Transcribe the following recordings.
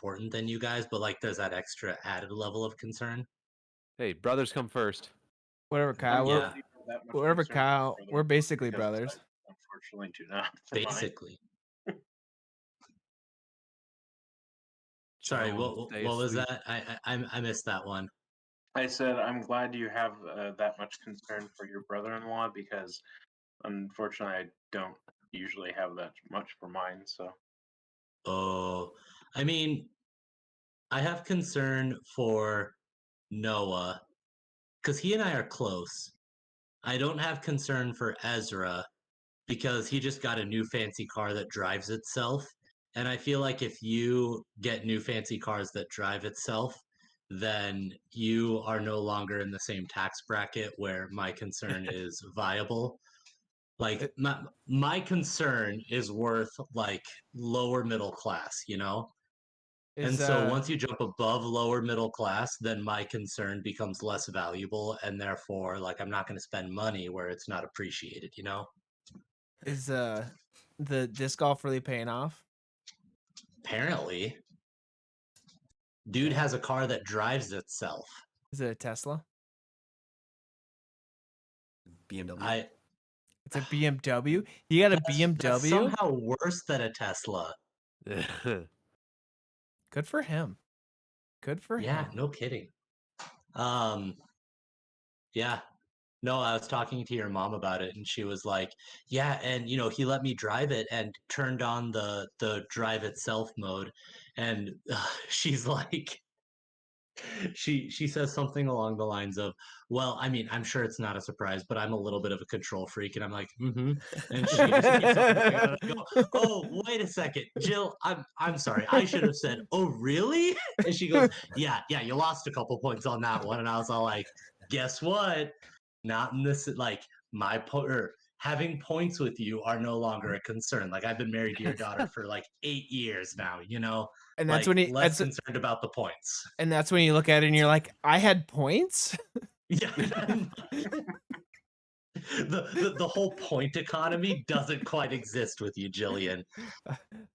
important than you guys, but like there's that extra added level of concern. Hey, brothers come first. Whatever, Kyle. Yeah. Whatever, Kyle. We're basically brothers. Unfortunately, do not. Basically. Sorry, what was that? I missed that one. I said I'm glad you have that much concern for your brother-in-law because unfortunately I don't usually have that much for mine. So Oh, I mean, I have concern for Noah because he and I are close. I don't have concern for Ezra because he just got a new fancy car that drives itself. And I feel like if you get new fancy cars that drive itself, then you are no longer in the same tax bracket where my concern is viable. Like It- my concern is worth like lower middle class, you know? And Is so once you jump above lower middle class, then my concern becomes less valuable and therefore like I'm not going to spend money where it's not appreciated, you know? is the disc golf really paying off? Apparently, dude Okay. has a car that drives itself. Is it a Tesla? BMW. It's a BMW. You got a That's BMW? somehow worse than a Tesla. Good for him. Good for Yeah, him. no kidding. Yeah. No, I was talking to your mom about it and she was like, "Yeah, and he let me drive it and turned on the drive itself mode." And she's like she says something along the lines of, "Well, I mean, I'm sure it's not a surprise, but I'm a little bit of a control freak." And I'm like, "Mm-hmm." And she just keeps on going on. I go, "Oh, wait a second, Jill. I'm sorry. I should have said, 'Oh, really?'" And she goes, "Yeah, yeah. You lost a couple points on that one." And I was all like, "Guess what? Not in this. Like having points with you are no longer a concern. Like I've been married to your daughter for like 8 years now. And that's Like when he less concerned about the points." and that's when you look at it and you're like, I had points? Yeah. The whole point economy doesn't quite exist with you, Jillian.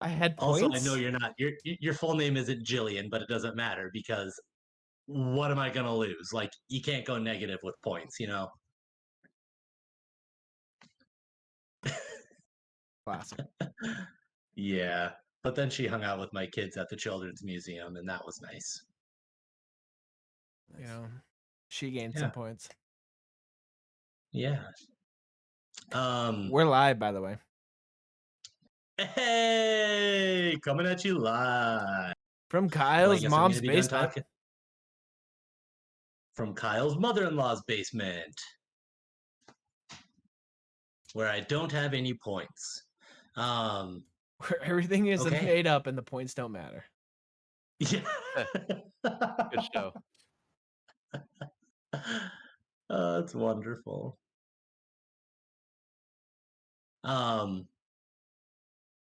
I had Also, points? I know you're not your full name isn't Jillian, but it doesn't matter because what am I gonna lose? Like you can't go negative with points, you know? Classic. Yeah. But then she hung out with my kids at the Children's Museum, and that was nice. You know, she gained Yeah. some points. Yeah. We're live, by the way. Hey, coming at you live. From Well, I Kyle's guess I'm mom's gonna be done basement. talking. From Kyle's mother-in-law's basement, where I don't have any points. Where everything is Okay. made up and the points don't matter. Yeah. Good show. Oh, that's wonderful.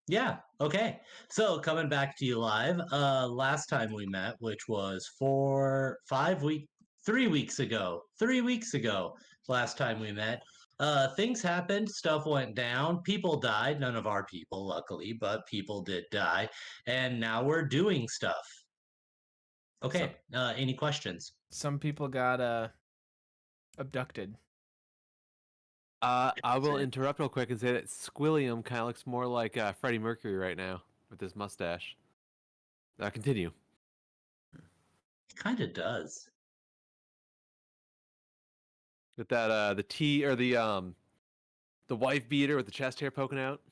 Yeah, okay. So coming back to you live, last time we met, which was 3 weeks ago. 3 weeks ago, last time we met. Things happened, stuff went down, people died, none of our people, luckily, but people did die, and now we're doing stuff. Okay, any questions? Some people got abducted. I will interrupt real quick and say that Squilliam kind of looks more like Freddie Mercury right now with his mustache. Continue. Kind of does. With that the T or the wife beater with the chest hair poking out.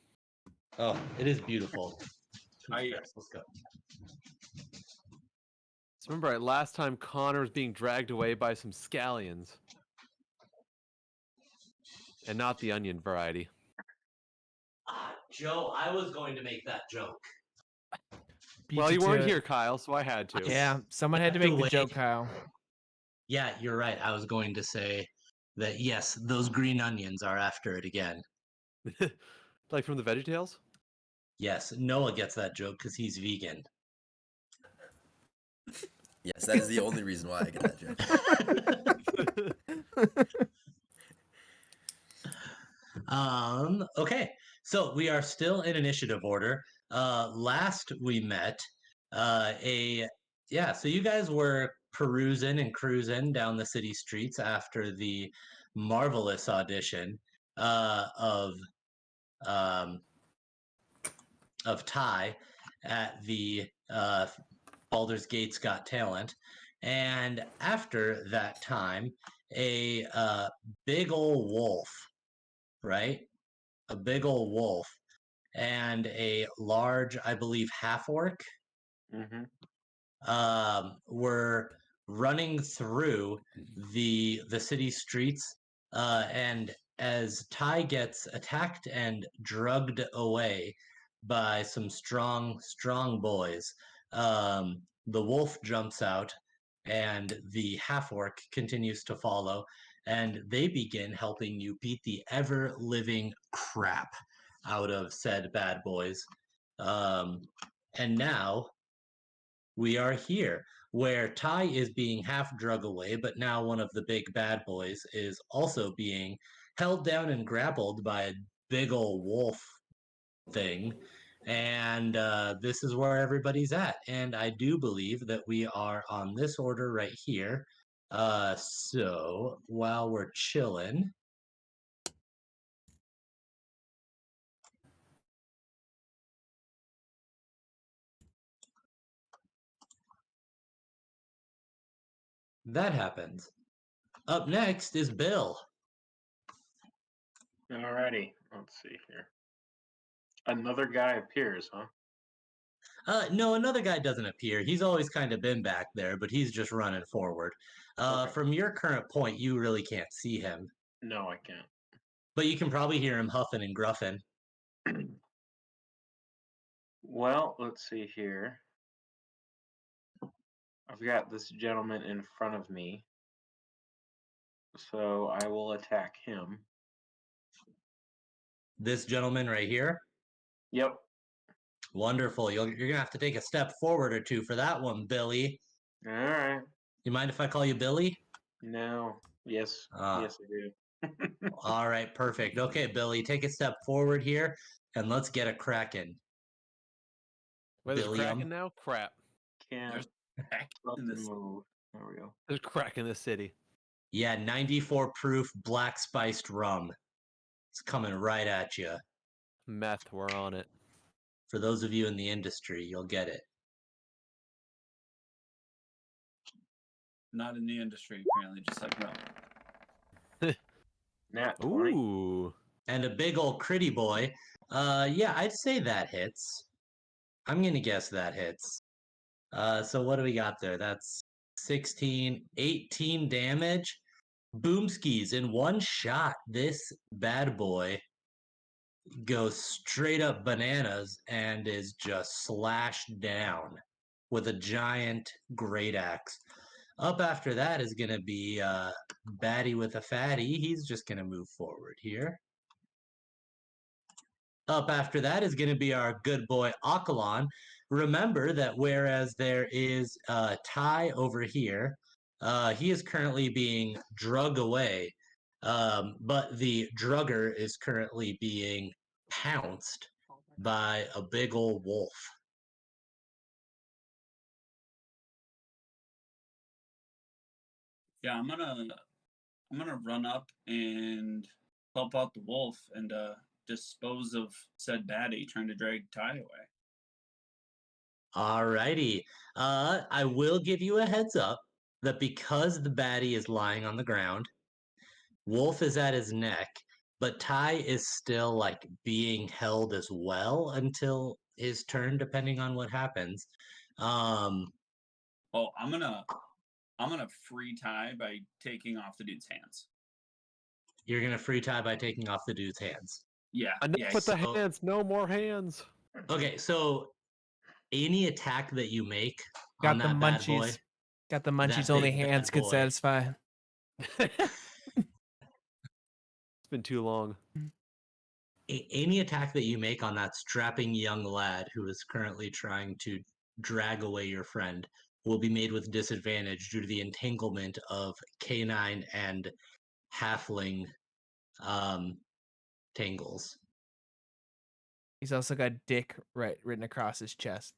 Oh, it is beautiful. Yes. Let's go. So remember, last time Connor was being dragged away by some scallions, and not the onion variety. Joe, I was going to make that joke. Well, you weren't here, Kyle, so I had to. Yeah, someone had to make the joke, Kyle. Yeah, you're right. I was going to say that yes, those green onions are after it again. Like from the VeggieTales? Yes, Noah gets that joke because he's vegan. Yes, that is the only reason why I get that joke. Okay, so we are still in initiative order. Last we met, So you guys were perusing and cruising down the city streets after the marvelous audition of um, Ty at the Baldur's Gates Got Talent. And after that time, a big old wolf, right? A big old wolf and a large, I believe, half orc Mm-hmm. were running through the city streets, and as Ty gets attacked and drugged away by some strong boys, the wolf jumps out, and the half orc continues to follow, and they begin helping you beat the ever living crap out of said bad boys. And now we are here, where Ty is being half drug away, but now one of the big bad boys is also being held down and grappled by a big old wolf thing. And this is where everybody's at. And I do believe that we are on this order right here. So while we're chilling, that happens. Up next is Bill. Alrighty, let's see here. Another guy appears, huh? No, another guy doesn't appear. He's always kind of been back there, but he's just running forward. Okay. From your current point, you really can't see him, No, I can't. but you can probably hear him huffing and gruffing. Well, let's see here. I've got this gentleman in front of me, so I will attack him. This gentleman right here, Yep. wonderful. You're gonna have to take a step forward or two for that one, Billy. All right. You mind if I call you Billy? No. Yes. Ah. Yes, I do. All right, perfect. Okay, Billy, take a step forward here, and let's get a cracking. Where there's Billiam. cracking now? Crap. Can't in this. move. There we go. There's crack in this city. Yeah, 94 proof black spiced rum. It's coming right at you. Meth, we're on it. For those of you in the industry, you'll get it. Not in the industry, apparently, just like Mel. Nat 20. Ooh. And a big old critty boy. Yeah, I'd say that hits. I'm gonna guess that hits. So what do we got there? That's 16, 18 damage. Boomskis in one shot. This bad boy goes straight up bananas and is just slashed down with a giant great axe. Up after that is going to be Batty with a fatty. He's just going to move forward here. Up after that is going to be our good boy Akalon. Remember that whereas there is Ty over here, he is currently being drug away, but the drugger is currently being pounced by a big old wolf. Yeah, I'm gonna run up and help out the wolf and dispose of said baddie trying to drag Ty away. Alrighty. I will give you a heads up that because the baddie is lying on the ground, Wolf is at his neck, but Ty is still like being held as well until his turn, depending on what happens. Oh, I'm gonna free Ty by taking off the dude's hands. You're gonna free Ty by taking off the dude's hands. Yeah. Enough Yeah. with the so- hands. No more hands. Okay, so any attack that you make Got on the that bad boy, munchies. Got the munchies. that Only big bad hands could boy. satisfy. It's been too long. Any attack that you make on that strapping young lad who is currently trying to drag away your friend will be made with disadvantage due to the entanglement of canine and halfling tangles. He's also got dick written across his chest.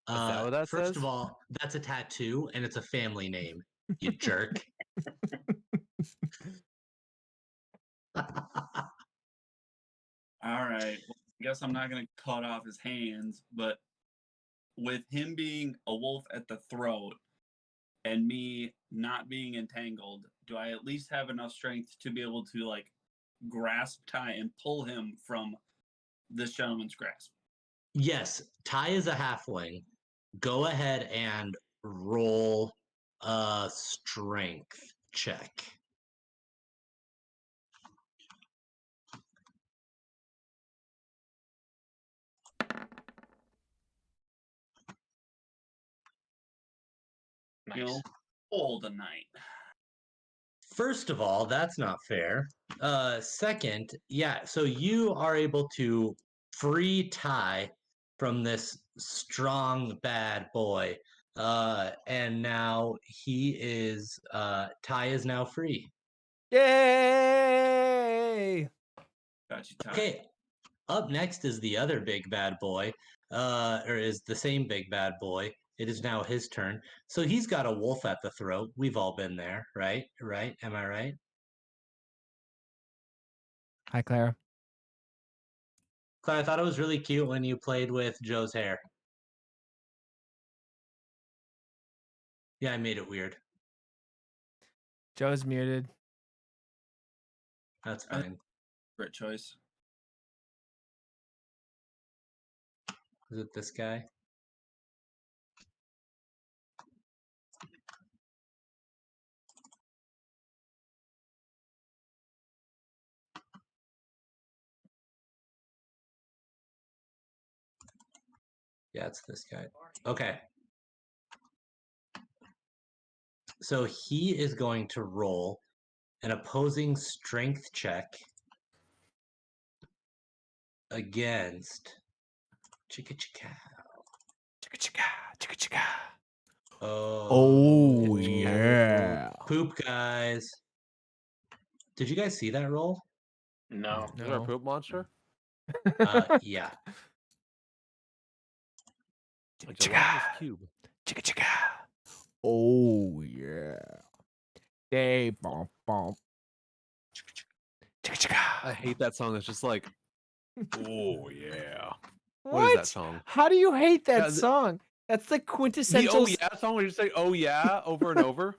that what that First says? of all, that's a tattoo and it's a family name. You jerk. All right. Well, I guess I'm not going to cut off his hands, but with him being a wolf at the throat and me not being entangled, do I at least have enough strength to be able to like grasp Ty and pull him from this gentleman's grasp? Yes, Ty is a halfling. Go ahead and roll a strength check. Nice. He'll hold a night. First of all, that's not fair. Second, yeah, so you are able to free Ty from this strong bad boy. And now Ty is now free. Yay! Got you, Ty. Okay, up next is the other big bad boy, or is the same big bad boy. It is now his turn. So he's got a wolf at the throat. We've all been there, right? Right? Am I right? Hi, Clara. Claire, I thought it was really cute when you played with Joe's hair. Yeah, I made it weird. Joe's muted. That's Uh, fine. Great choice. Is it this guy? Yeah, it's this guy. Okay. So he is going to roll an opposing strength check against Chicka Chicka. Chicka chicka, chicka chicka. Oh, yeah. Poop guys. Did you guys see that roll? No. Is there a poop monster? Yeah. A gelatinous cube. Chicka chicka. Oh yeah. Day bump bump. Chicka chicka. I hate that song. It's just like, oh yeah. What? What is that song? How do you hate that Yeah, song? That's the The quintessential. oh yeah song where you say oh yeah over and over.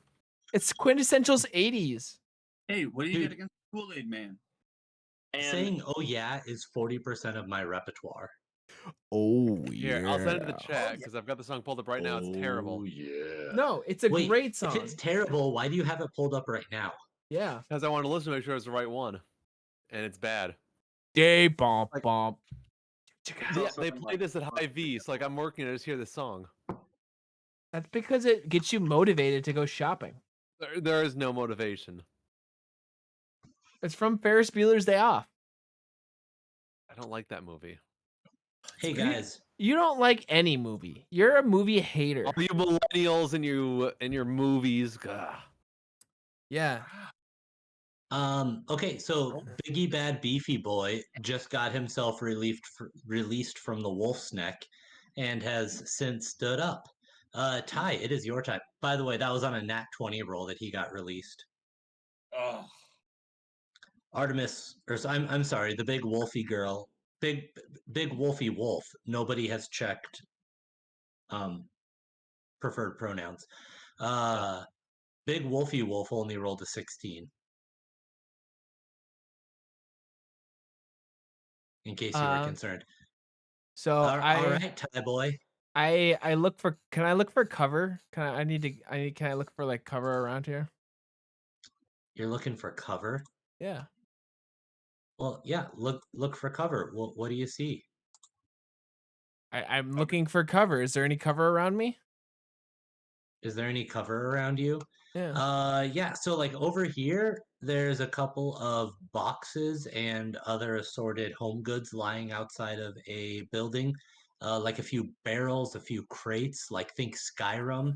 It's quintessential's 80s. Hey, what do you Dude. get against Kool-Aid Man? And Saying "oh yeah" is 40% of my repertoire. Oh Here, I'll send it to the chat because I've got the song pulled up right now. It's terrible. Yeah. No, it's a Wait, great if song. it's terrible, why do you have it pulled up right now? Yeah. Because I want to listen to make sure it's the right one, and it's bad. Day bump Like- bump. It's Yeah, also they in, play like, this at high V, so like I'm working, I just hear the song. That's because it gets you motivated to go shopping. There is no motivation. It's from Ferris Bueller's Day Off. I don't like that movie. Hey guys, You don't like any movie. You're a movie hater. All you millennials and your movies. Ugh. Yeah. okay, so Biggie Bad Beefy Boy just got himself released from the wolf's neck and has since stood up. Ty, it is your time. By the way, that was on a nat 20 roll that he got released. Oh, Artemis, or I'm sorry, the big wolfy girl, big wolfy wolf. Nobody has checked preferred pronouns. Big wolfy wolf only rolled a 16. In case you were concerned. So All right, Ty boy. I look for. Can I look for cover? Can I look for like cover around here? You're looking for cover? Yeah. Well, yeah, look for cover. What do you see? I'm looking for cover. Is there any cover around me? Is there any cover around you? Yeah. Yeah, so like over here, there's a couple of boxes and other assorted home goods lying outside of a building. Like a few barrels, a few crates, like think Skyrim.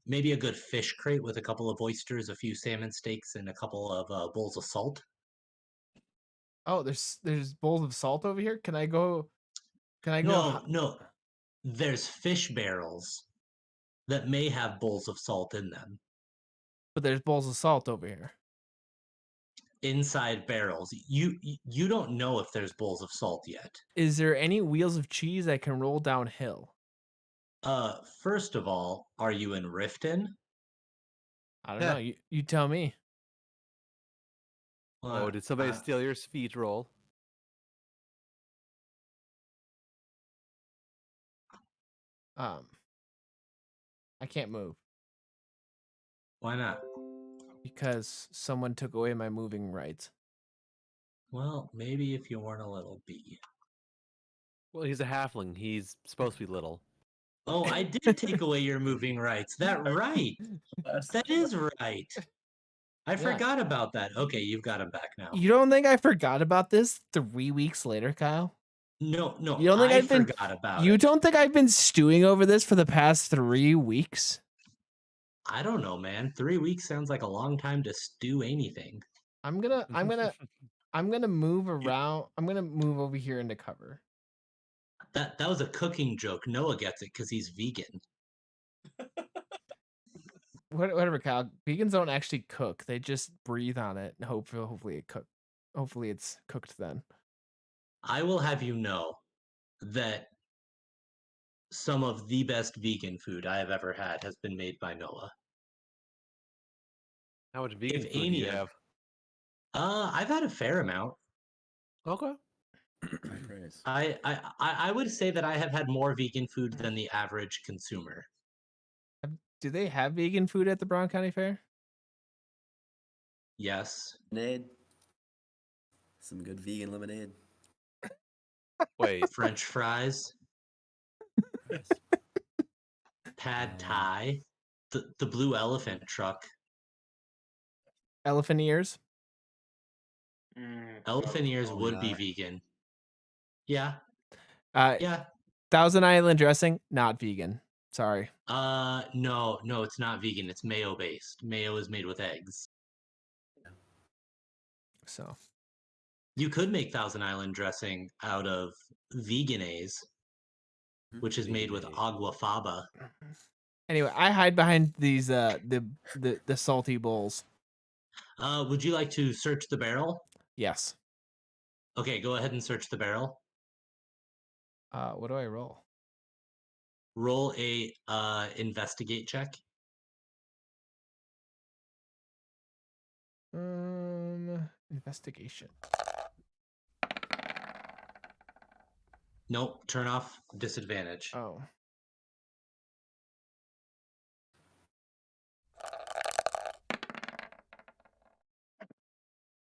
Maybe a good fish crate with a couple of oysters, a few salmon steaks, and a couple of bowls of salt. Oh, there's bowls of salt over here. Can I go? No, there's fish barrels that may have bowls of salt in them. But there's bowls of salt over here. Inside barrels. You don't know if there's bowls of salt yet. Is there any wheels of cheese that can roll downhill? First of all, are you in Riften? I don't know. You tell me. Oh, did somebody steal your speech roll? I can't move Why not? because someone took away my moving rights. Well, maybe if you weren't a little bee. Well, he's a halfling. He's supposed to be little. Oh, I did take away your moving rights. That right. Last That is right. I Yeah. forgot about that. Okay, you've got him back now. You don't think I forgot about this 3 weeks later, Kyle? No, You don't think I I've been- forgot about You it. don't think I've been stewing over this for the past 3 weeks? I don't know, man. 3 weeks sounds like a long time to stew anything. I'm gonna move around. I'm gonna move over here into cover. That was a cooking joke. Noah gets it because he's vegan. Whatever, Kyle. Vegans don't actually cook. They just breathe on it and hopefully it cook. Hopefully it's cooked then. I will have you know that some of the best vegan food I have ever had has been made by Noah. How much vegan If food do any you of- have? I've had a fair amount. Okay. High praise. I would say that I have had more vegan food than the average consumer. Do they have vegan food at the Brown County Fair? Yes. Lemonade. Some good vegan lemonade. Wait. French fries, Nice. pad thai, the blue elephant truck. Elephant ears? Elephant ears oh, would be yeah. vegan. Yeah. Uh, Yeah. Thousand Island dressing, not vegan. Sorry. No, it's not vegan. It's mayo based. Mayo is made with eggs. So You could make Thousand Island dressing out of veganese, which is made with Veganese. agua faba. anyway, I hide behind these the salty bowls. Would you like to search the barrel? Yes. Okay, go ahead and search the barrel. What do I roll? Roll a investigate check. Investigation. Nope, turn off disadvantage. Oh.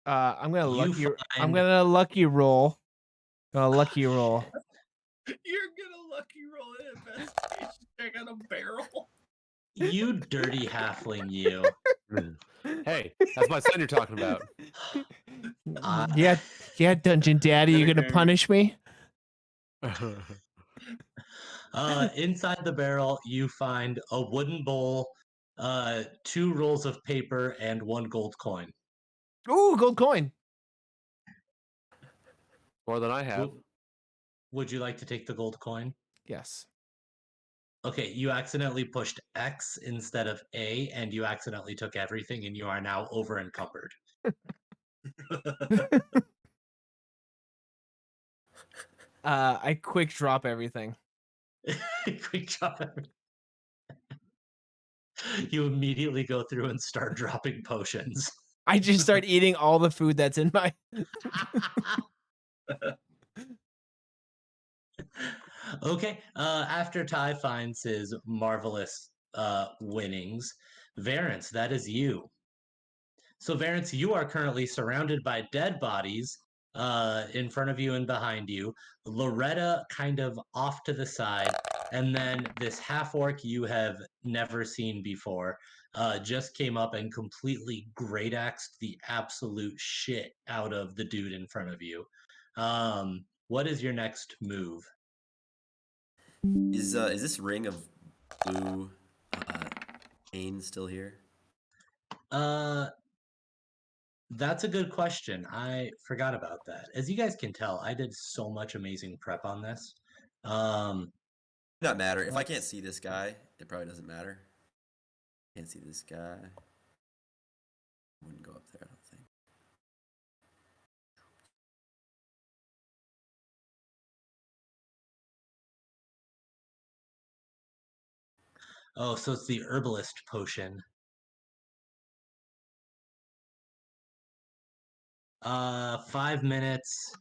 I'm gonna You I'm find- gonna lucky roll. Gonna lucky roll. You're gonna lucky roll an investigation check on a barrel. You dirty halfling, you. Hey, that's my son you're talking about. Yeah, Dungeon Daddy, you gonna punish me? Inside the barrel, you find a wooden bowl, 2 rolls of paper, and 1 gold coin. Ooh, gold coin. More than I have. Would you like to take the gold coin? Yes. Okay, you accidentally pushed X instead of A, and you accidentally took everything, and you are now over encumbered. I quick drop everything. Quick drop. You immediately go through and start dropping potions. I just start eating all the food that's in my. Okay, after Ty finds his marvelous winnings, Varence, that is you. So, Varence, you are currently surrounded by dead bodies in front of you and behind you. Loretta kind of off to the side, and then this half orc you have never seen before just came up and completely great axed the absolute shit out of the dude in front of you. What is your next move? Is this ring of blue pain still here? That's a good question. I forgot about that. As you guys can tell, I did so much amazing prep on this. Not matter. If I can't see this guy, it probably doesn't matter. Can't see this guy. Wouldn't go up there, I don't think. Oh, so it's the herbalist potion. 5 minutes.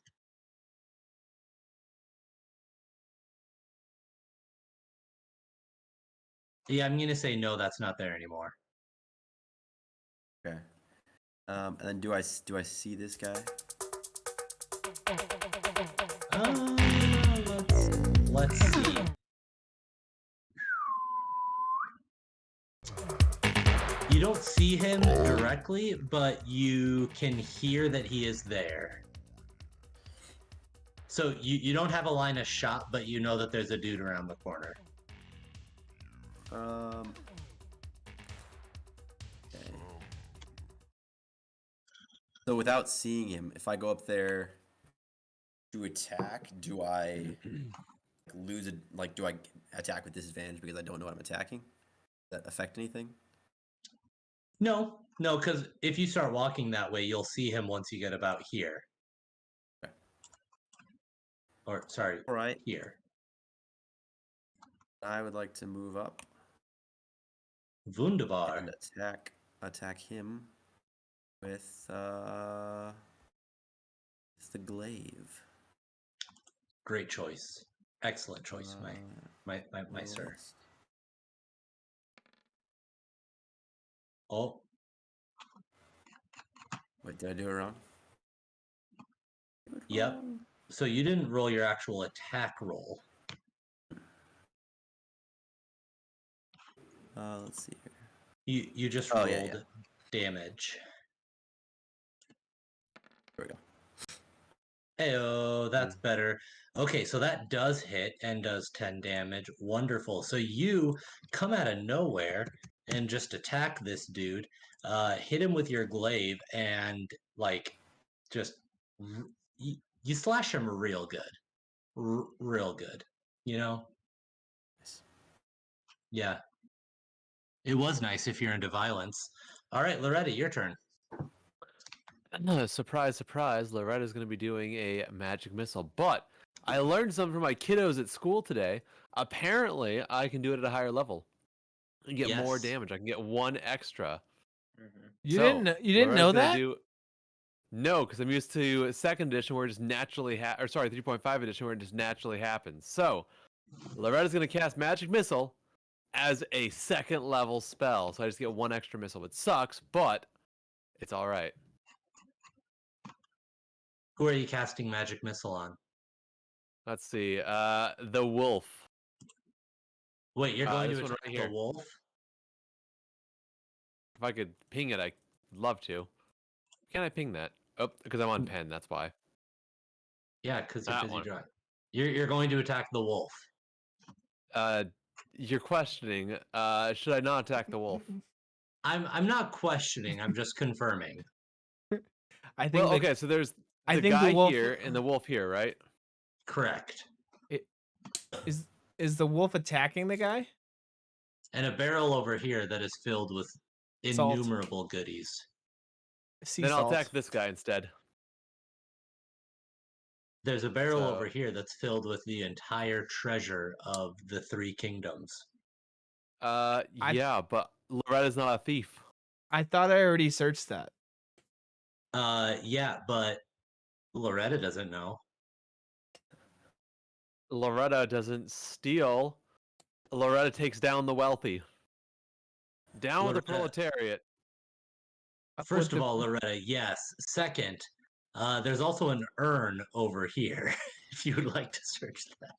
Yeah, I'm gonna say no, that's not there anymore. Okay. And then do I see this guy? Let's see. You don't see him directly, but you can hear that he is there. So you don't have a line of shot, but you know that there's a dude around the corner. Okay. So without seeing him, if I go up there to attack, do I lose it? Like, do I attack with disadvantage because I don't know what I'm attacking? Does that affect anything? No, because if you start walking that way, you'll see him once you get about here. Okay. Or, sorry, All right. here. I would like to move up Wunderbar. and attack him with the glaive. Great choice. Excellent choice, my sir. Yes. Oh, Wait, did I do it wrong? yep. So you didn't roll your actual attack roll. Let's see here. You just Oh, rolled yeah. damage. There we go. Heyo, that's better. Okay, so that does hit and does 10 damage. Wonderful. So you come out of nowhere and just attack this dude, hit him with your glaive, and like just you slash him real good. Real good. You know? Nice. Yeah. It was nice if you're into violence. All right, Loretta, your turn. Surprise, surprise, Loretta's going to be doing a magic missile. But I learned something from my kiddos at school today. Apparently, I can do it at a higher level and get more Yes. damage. I can get 1 extra. Mhm. You So, didn't know Loretta's gonna that? No, because I'm used to 2nd edition where it just naturally 3.5 edition where it just naturally happens. So, Loretta's going to cast magic missile as a 2nd level spell. So I just get 1 extra missile. It sucks, but it's all right. Who are you casting magic missile on? Let's see. The wolf. Wait, you're going This to one attack right the here. wolf? If I could ping it, I'd love to. Can I ping that? Oh, because I'm on pen. That's why. Yeah, because That you're busy one. drawing. You're going to attack the wolf. You're questioning. Should I not attack the wolf? I'm not questioning. I'm just confirming. I think Well, the, okay. So there's I the think the guy wolf here and the wolf here, right? Correct. is the wolf attacking the guy? And a barrel over here that is filled with Salt. innumerable goodies. Sea Then I'll salt. attack this guy instead. There's a barrel So- over here that's filled with the entire treasure of the 3 kingdoms. Yeah, but Loretta's not a thief. I thought I already searched that. Yeah, but Loretta doesn't know. Loretta doesn't steal. Loretta takes down the wealthy. Down with the Loretta- proletariat. First With of all, Loretta, yes. Second, there's also an urn over here, if you would like to search that.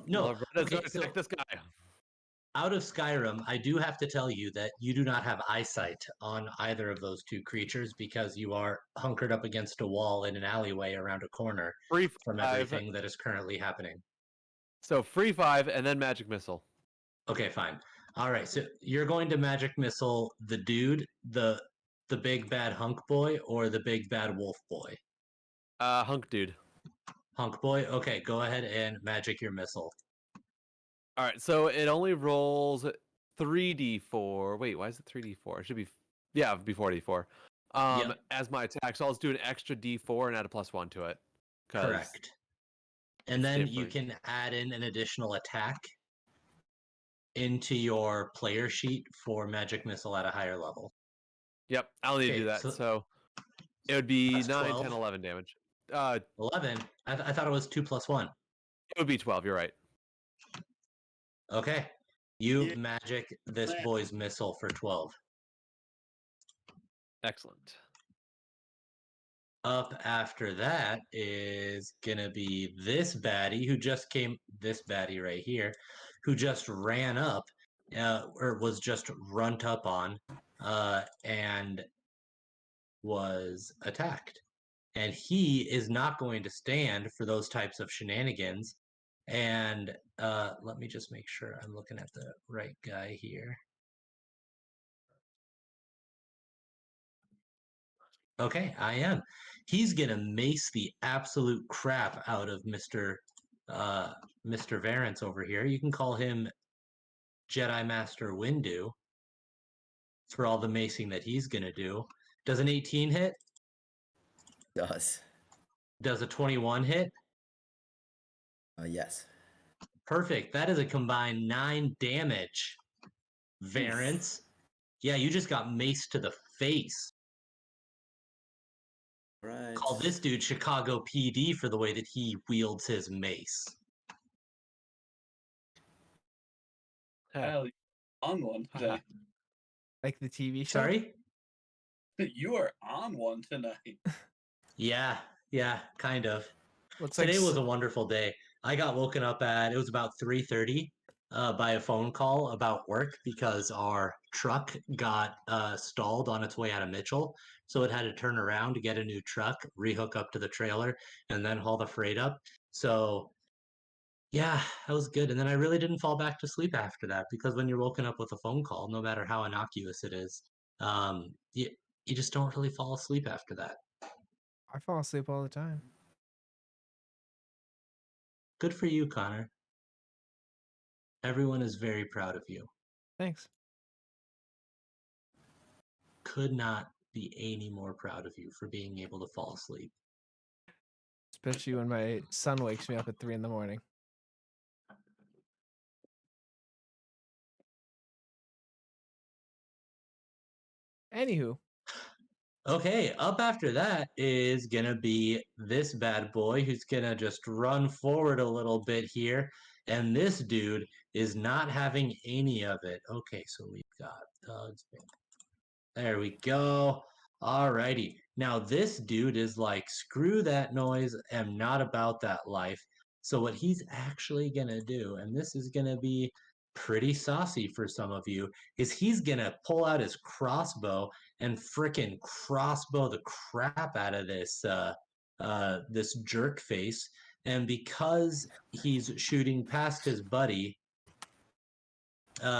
No, Loretta's okay, gonna attack this guy. out of Skyrim, I do have to tell you that you do not have eyesight on either of those 2 creatures because you are hunkered up against a wall in an alleyway around a corner Free from 5. everything that is currently happening. So free 5 and then magic missile. Okay, fine. All right, so you're going to magic missile the dude, the big bad hunk boy, or the big bad wolf boy? Hunk dude. Hunk boy. Okay, go ahead and magic your missile. All right, so it only rolls 3d4. Wait, why is it 3d4? It should be, yeah, it'd be 4d4. Yep. As my attack, so I'll just do an extra d4 and add a +1 to it. 'cause Correct. And it's then you different. can add in an additional attack into your player sheet for magic missile at a higher level. Yep, I'll need to do Okay, that. so So it would be that's 9, 12. 10, 11 damage. 11. I thought it was 2 + 1. It would be 12. You're right. Okay. You Yeah. magic this boy's missile for 12. Excellent. Up after that is gonna be this baddie who just came. This baddie right here, who just ran up, or was just runt up on, and was attacked. And he is not going to stand for those types of shenanigans. And let me just make sure I'm looking at the right guy here. Okay, I am. He's gonna mace the absolute crap out of Mr. Varence over here. You can call him Jedi Master Windu for all the macing that he's gonna do. Does an 18 hit? Does. Does a 21 hit? Yes. Perfect. That is a combined 9 damage. Varence. Yeah, you just got maced to the face. Right. Call this dude Chicago PD for the way that he wields his mace. Kyle, you're on one today. Like the TV show. Sorry? You are on one tonight. Yeah, kind of. Looks like Today was a wonderful day. I got woken up at, it was about 3:30 by a phone call about work because our truck got stalled on its way out of Mitchell. So it had to turn around to get a new truck, rehook up to the trailer, and then haul the freight up. So yeah, that was good. And then I really didn't fall back to sleep after that because when you're woken up with a phone call, no matter how innocuous it is, you just don't really fall asleep after that. I fall asleep all the time. Good for you, Connor. Everyone is very proud of you. Thanks. Could not be any more proud of you for being able to fall asleep. Especially when my son wakes me up at 3 a.m. Anywho, Okay, up after that is gonna be this bad boy who's gonna just run forward a little bit here. And this dude is not having any of it. Okay, so we've got thugs. There we go. Alrighty. Now this dude is like, screw that noise. I'm not about that life. So what he's actually gonna do, and this is gonna be pretty saucy for some of you, is he's gonna pull out his crossbow and frickin' crossbow the crap out of this jerk face. And because he's shooting past his buddy,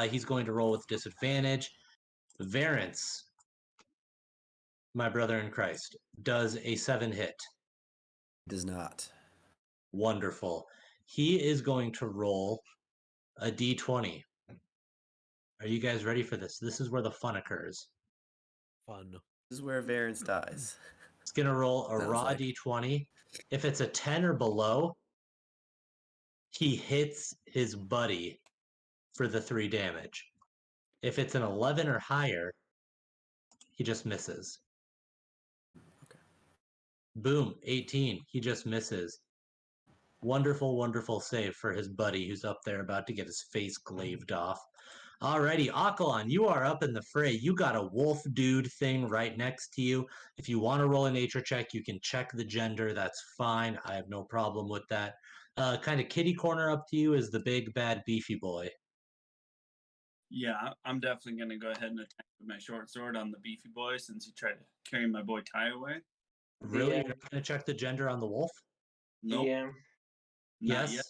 he's going to roll with disadvantage. Varence, my brother in Christ, does a 7 hit. Does not. Wonderful. He is going to roll a d20. Are you guys ready for this? This is where the fun occurs. Fun. This is where Varence dies. It's going to roll a Sounds raw like. d20. If it's a 10 or below, he hits his buddy for the 3 damage. If it's an 11 or higher, he just misses. Okay. Boom, 18. He just misses. Wonderful, wonderful save for his buddy who's up there about to get his face glaved off. Alrighty, Akalan, you are up in the fray. You got a wolf dude thing right next to you. If you want to roll a nature check, you can check the gender. That's fine. I have no problem with that. Kind of kitty corner up to you is the big, bad, beefy boy. Yeah, I'm definitely gonna go ahead and attack with my short sword on the beefy boy since he tried to carry my boy Ty away. Really? DM. You're not going to check the gender on the wolf? Nope, DM, not Yes. yet.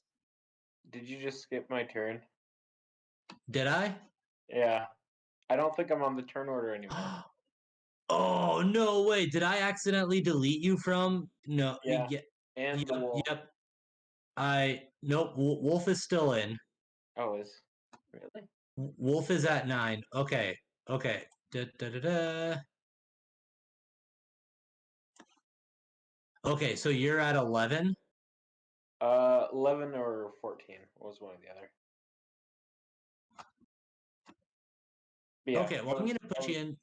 did you just skip my turn? Did I? Yeah. I don't think I'm on the turn order anymore. Oh, no way. Did I accidentally delete you from? No. Yeah. And the wolf. Yep. Nope. Wolf is still in. Oh, is really? Wolf is at 9. Okay. Okay. Da, da, da, da. Okay, so you're at 11. 11 or 14 was one or the other. But yeah, Okay, well, I was- I was-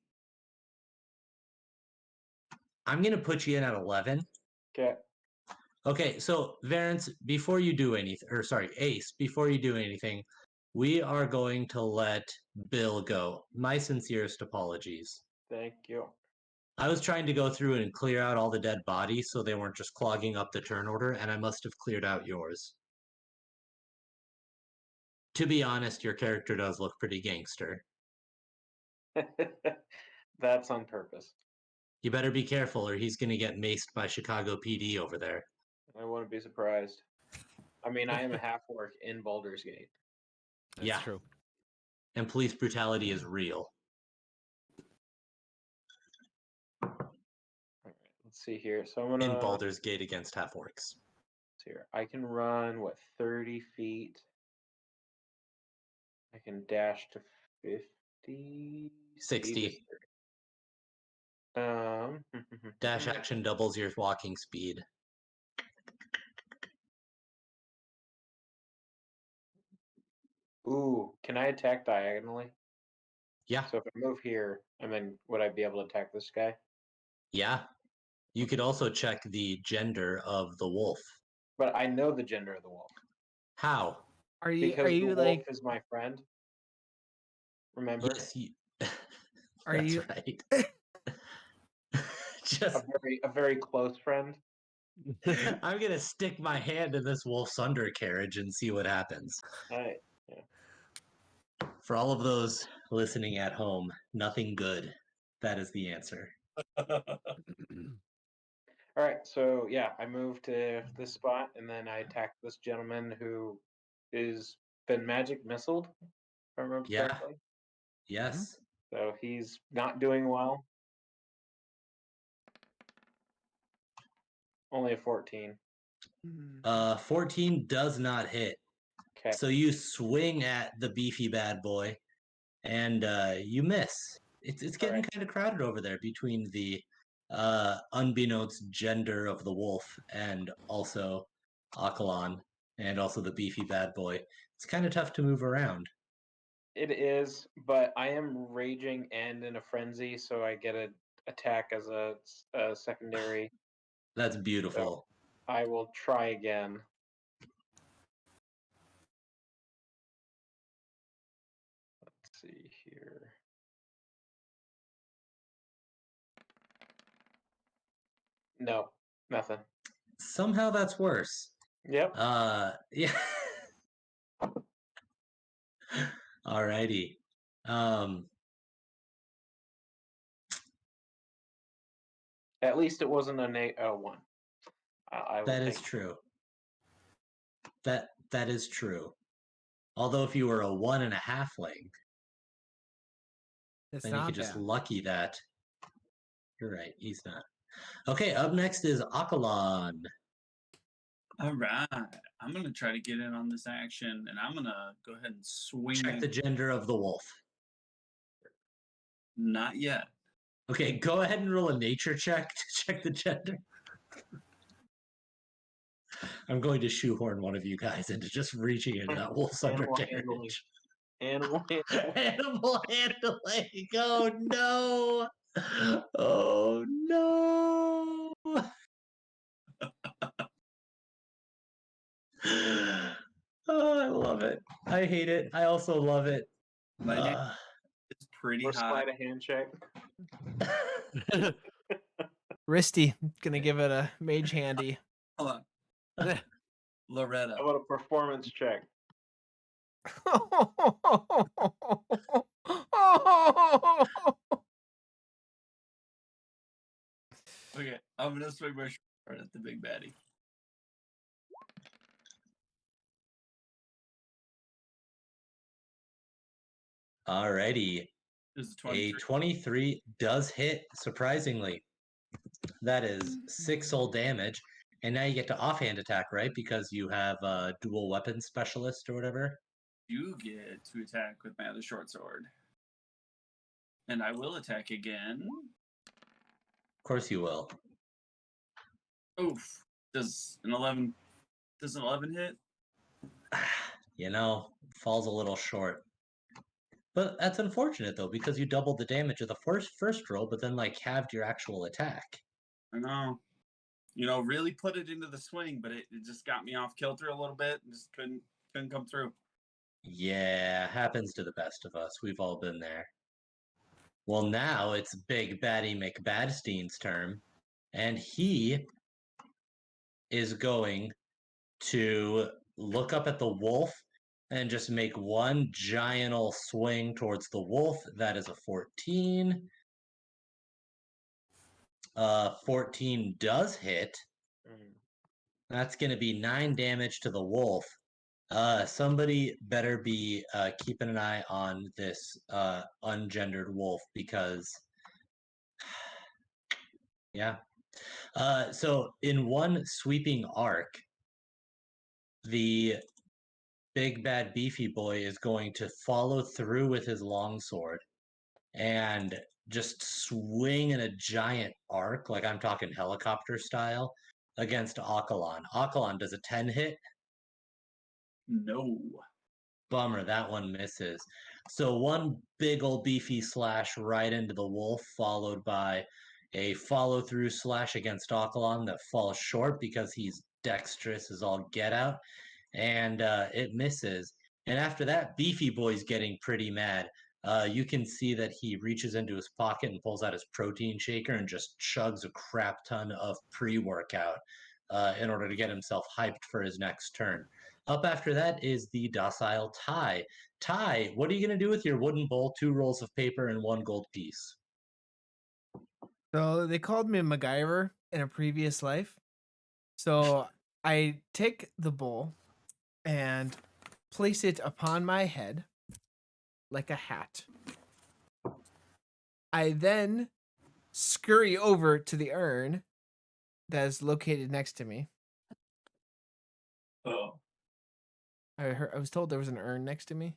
I'm gonna put you in at 11. Okay. Okay, so Varence, before you do anything, or sorry, Ace, before you do anything, we are going to let Bill go. My sincerest apologies. Thank you. I was trying to go through and clear out all the dead bodies so they weren't just clogging up the turn order, and I must have cleared out yours. To be honest, your character does look pretty gangster. That's on purpose. You better be careful or he's gonna get maced by Chicago PD over there. I wouldn't be surprised. I mean, I am a half orc in Baldur's Gate. That's Yeah. true. And police brutality is real. All right, let's see here. So I'm In gonna Baldur's Gate against half orcs. here. I can run 30 feet. I can dash to 50. 60. Speed is 30. Dash action doubles your walking speed. Ooh, can I attack diagonally? Yeah, So if I move here, and then would I be able to attack this guy? yeah. You could also check the gender of the wolf. But I know the gender of the wolf How? Are because the you wolf like is my friend. Remember, Yes, you... Are That's you- right. a Just, very close friend. I'm gonna stick my hand in this wolf's undercarriage and see what happens. I, For all of those listening at home, nothing good. That is the answer. all right, so yeah, I move to this spot, and then I attack this gentleman who is been magic missiled, if I remember Yeah. correctly. Yes. So he's not doing well. Only a 14. 14 does not hit. Okay. So you swing at the beefy bad boy, and you miss. It's getting Alright. kind of crowded over there between the unbeknownst gender of the wolf and also Akalan and also the beefy bad boy. It's kind of tough to move around. It is, but I am raging and in a frenzy, so I get an attack as a secondary. That's beautiful. I will try again. Let's see here. No, nothing. Somehow that's worse. Yep. Yeah. Alrighty. At least it wasn't a 1. I will That is take. true. That is true. Although if you were a 1 and a halfling, it's then you not could just bad. lucky that. You're right, he's not. Okay, up next is Akalan. All right. I'm going to try to get in on this action, and I'm going to go ahead and swing. Check the gender of the wolf. Not yet. Okay, go ahead and roll a nature check to check the gender. I'm going to shoehorn one of you guys into just reaching into that wolf's Animal handling. undercarriage. Animal handling. Animal handling. Oh no. Oh no. Oh, I love it. I hate it. I also love it. My name is pretty Or high. slide a hand check. Risty, gonna give it a mage handy. Hold on. Loretta. How about a performance check? Okay, I'm going to swing my short at the big baddie. Alrighty. This is A 23. 23 does hit, surprisingly. That is 6 soul damage. And now you get to offhand attack, right? Because you have a dual weapon specialist or whatever. do get to attack with my other short sword. And I will attack again. Of course you will. Oof. Does an 11 hit? You know, falls a little short. But that's unfortunate though, because you doubled the damage of the first roll, but then like halved your actual attack. I know. You know, really put it into the swing, but it just got me off kilter a little bit and just couldn't come through. Yeah, happens to the best of us. We've all been there. Well, now it's Big Baddie McBadstein's turn, and he is going to look up at the wolf and just make one giant ol' swing towards the wolf. That is a 14. 14 does hit. That's going to be 9 damage to the wolf. Somebody better be keeping an eye on this ungendered wolf because, yeah. So in one sweeping arc, the big bad beefy boy is going to follow through with his longsword and just swing in a giant arc, like I'm talking helicopter style, against Akalon. Akalon, does a 10 hit? No. Bummer, that one misses. So one big old beefy slash right into the wolf, followed by a follow through slash against Akalon that falls short because he's dexterous as all get out, and it misses. And after that, Beefy Boy's getting pretty mad. You can see that he reaches into his pocket and pulls out his protein shaker and just chugs a crap ton of pre-workout in order to get himself hyped for his next turn. Up after that is the docile Ty. Ty, what are you going to do with your wooden bowl, 2 rolls of paper, and 1 gold piece? So they called me MacGyver in a previous life. So I take the bowl and place it upon my head like a hat. I then scurry over to the urn that is located next to me. Oh. I was told there was an urn next to me.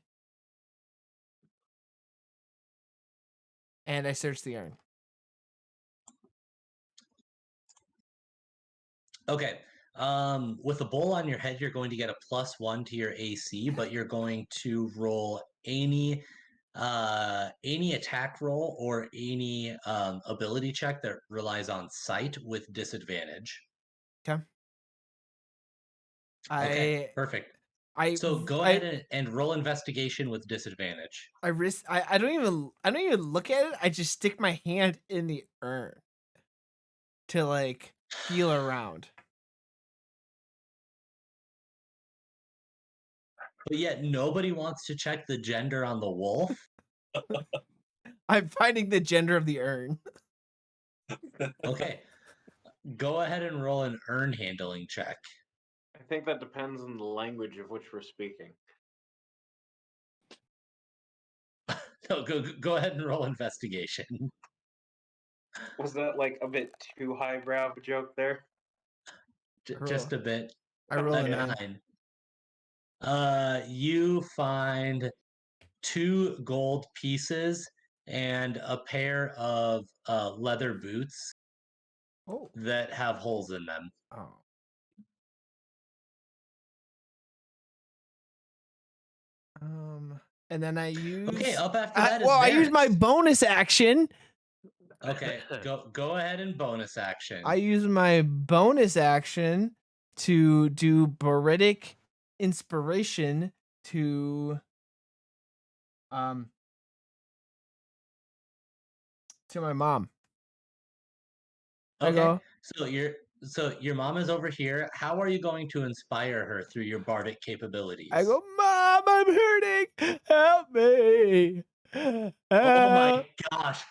And I search the urn. Okay. With a bowl on your head, you're going to get a +1 to your AC, but you're going to roll any attack roll or any ability check that relies on sight with disadvantage. Okay. Okay, perfect. So go ahead and roll investigation with disadvantage. I don't even look at it. I just stick my hand in the urn to like feel around. But yet nobody wants to check the gender on the wolf. I'm finding the gender of the urn. Okay. Go ahead and roll an urn handling check. I think that depends on the language of which we're speaking. No, go ahead and roll investigation. Was that like a bit too highbrow of a joke there? Just a bit. I roll a 9. You find 2 gold pieces and a pair of leather boots that have holes in them. Oh. And then I use. Okay, up after that is I use my Varys. bonus action. Okay, go ahead and bonus action. I use my bonus action to do Baridic inspiration to my mom. Okay, so your mom is over here. How are you going to inspire her through your bardic capabilities? I go, Mom, I'm hurting. Help me. Oh my gosh.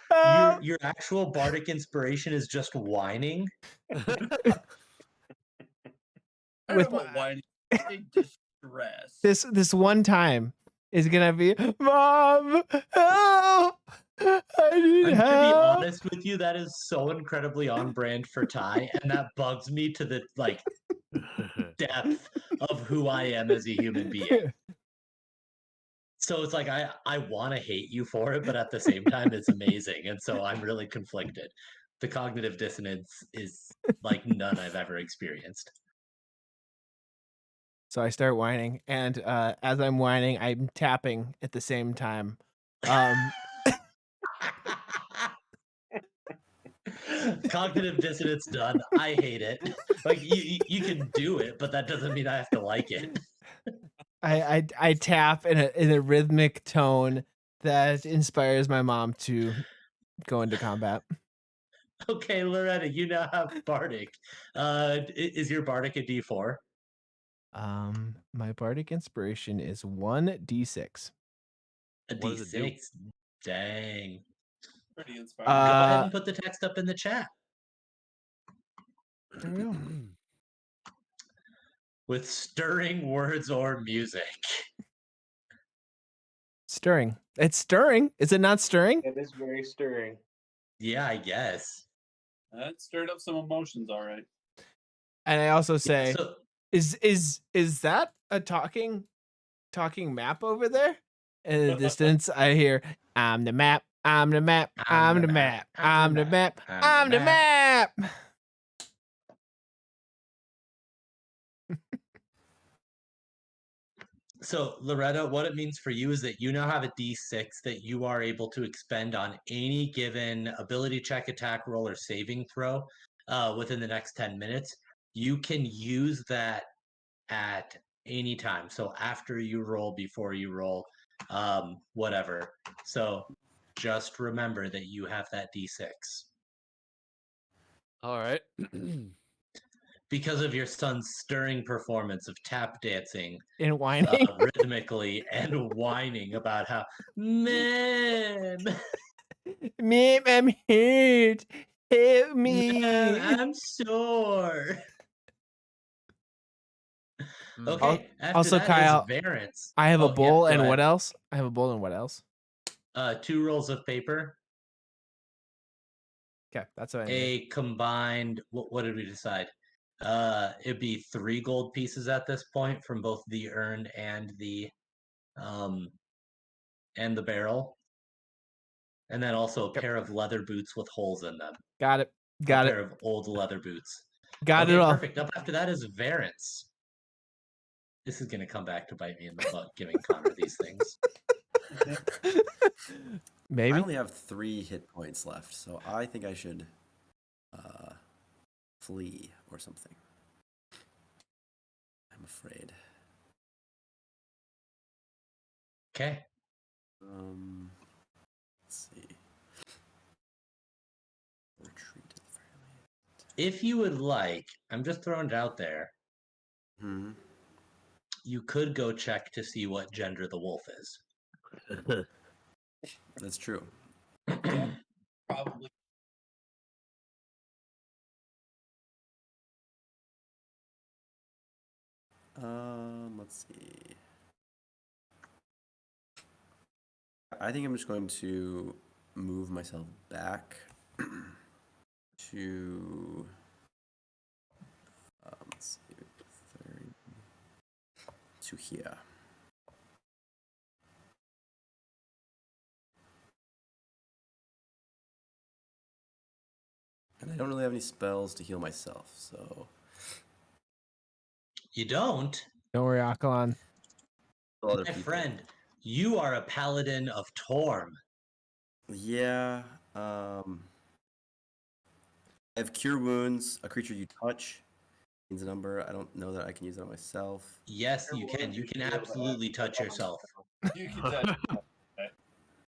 Your actual bardic inspiration is just whining? With whining. Distress. This one time is gonna be, Mom, help. I need I'm help. to be honest with you, that is so incredibly on brand for Ty, and that bugs me to the depth of who I am as a human being. So it's like I want to hate you for it, but at the same time, it's amazing, and so I'm really conflicted. The cognitive dissonance is like none I've ever experienced. So I start whining, and as I'm whining, I'm tapping at the same time. Cognitive dissonance done. I hate it. Like you can do it, but that doesn't mean I have to like it. I tap in a rhythmic tone that inspires my mom to go into combat. Okay, Loretta, you now have Bardic. Is your Bardic a D4? My bardic inspiration is 1d6. A What does it do? D6. Dang. Pretty Go inspiring. ahead Uh, and put the text up in the chat. there we go. With stirring words or music. Stirring. It's stirring. Is it not stirring? It is very stirring. Yeah, I guess. That stirred up some emotions, all right. And I also Yeah, say, so is that a talking map over there? In the distance, I hear, I'm the map. I'm the map. I'm the map. I'm the map. I'm the map. So, Loretta, what it means for you is that you now have a D6 that you are able to expend on any given ability check, attack roll, or saving throw within the next 10 minutes. You can use that at any time. So, after you roll, before you roll, whatever. So, just remember that you have that D6. All right. Because of your son's stirring performance of tap dancing In whining. rhythmically and whining about how, man, Map, I'm hurt. Help me. man, I'm sore. Okay, after Also, that Kyle, is Varence. I have a Oh, yeah, bowl, go and what ahead. else? I have a bowl, and what else? 2 rolls of paper, Okay, that's what I need. a combined. What did we decide? It'd be 3 gold pieces at this point from both the urn um and the barrel, and then also a Yep. pair of leather boots with holes in them. Got it. A Got pair it. of old leather boots. Got Okay, it all. perfect. Up after that is Varence. This is gonna come back to bite me in the butt, giving Connor these things. I Maybe. only have 3 hit points left, so I think I should flee or something. I'm afraid. Okay. Let's see. Retreat to the fairly. If you would like, I'm just throwing it out there. Hmm. You could go check to see what gender the wolf is. That's true. Probably. Let's see. I think I'm just going to move myself back to let's see, 30, to here. And I don't really have any spells to heal myself, so You don't? Don't worry, Akalan. other My people. friend, you are a paladin of Torm. Yeah. I have Cure Wounds. A creature you touch means a number. I don't know that I can use that on myself. Yes, you can. You can absolutely touch yourself. You can touch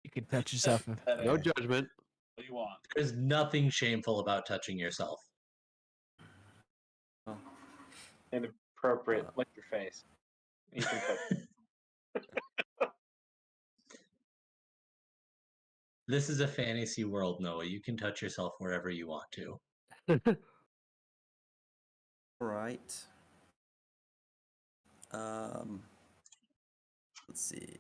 You can touch yourself. that No ass. judgment. What do you want? There's nothing shameful about touching yourself. Oh. Inappropriate. Lick your face. You can touch. This is a fantasy world, Noah. You can touch yourself wherever you want to. All right. Let's see.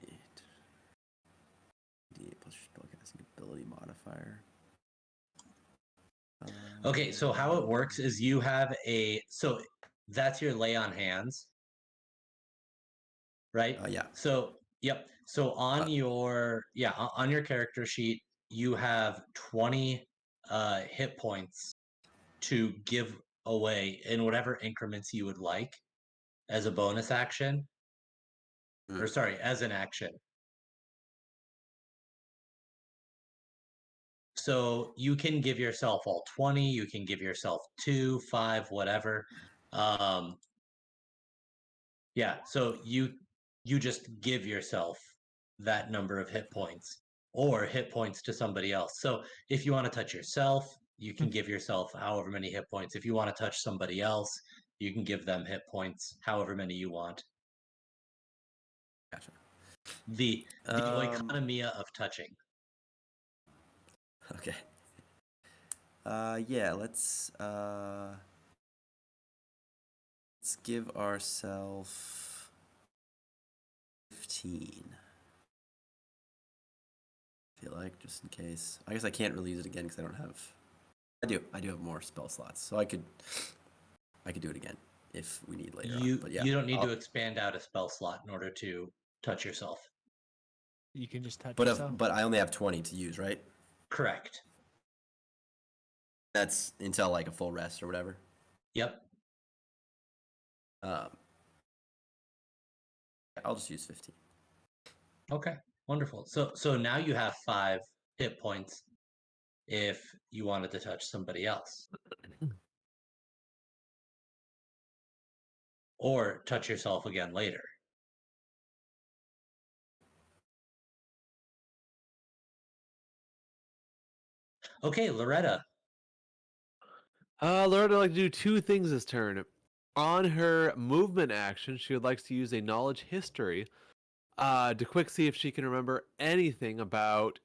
D plus spellcasting ability modifier. Okay, so how it works is you have so that's your lay on hands, right? Yeah. So Yep. So on Uh, on your character sheet, you have 20 hit points to give away in whatever increments you would like as a bonus action, or mm, sorry, as an action. So you can give yourself all 20, you can give yourself 2, 5, whatever. Um, yeah, so you just give yourself that number of hit points or hit points to somebody else. So if you want to touch yourself, you can give yourself however many hit points. If you want to touch somebody else, you can give them hit points however many you want. gotcha. The oikonomia of touching. Okay. Yeah, let's give ourselves 15. I feel like, just in case. I guess I can't really use it again because I don't have. I do have more spell slots, so I could do it again if we need later on. But yeah, You don't need to expand out a spell slot in order to touch yourself. You can just touch yourself. but I only have 20 to use, right? Correct. That's until like a full rest or whatever. Yep. I'll just use 15. Okay. Wonderful. So now you have 5 hit points if you wanted to touch somebody else. Or touch yourself again later. Okay, Loretta. Loretta would like to do 2 things this turn. On her movement action, she would like to use a knowledge history to quick see if she can remember anything about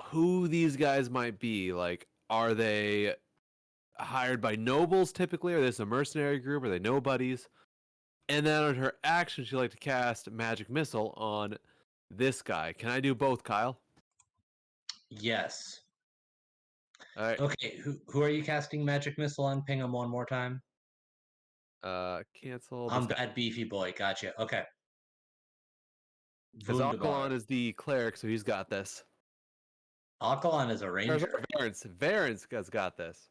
who these guys might be. Like, are they hired by nobles typically? Are this a mercenary group? Are they nobodies? And then on her action, she'd like to cast Magic Missile on this guy. Can I do both, Kyle? Yes. All right. Okay, who are you casting Magic Missile on? Ping him one more time. Cancel this I'm guy. Bad Beefy Boy. Gotcha. Okay. Because Wunderbar. Aquilon is the cleric, so he's got this. Aquilon is a ranger. Varence. Varence has got this.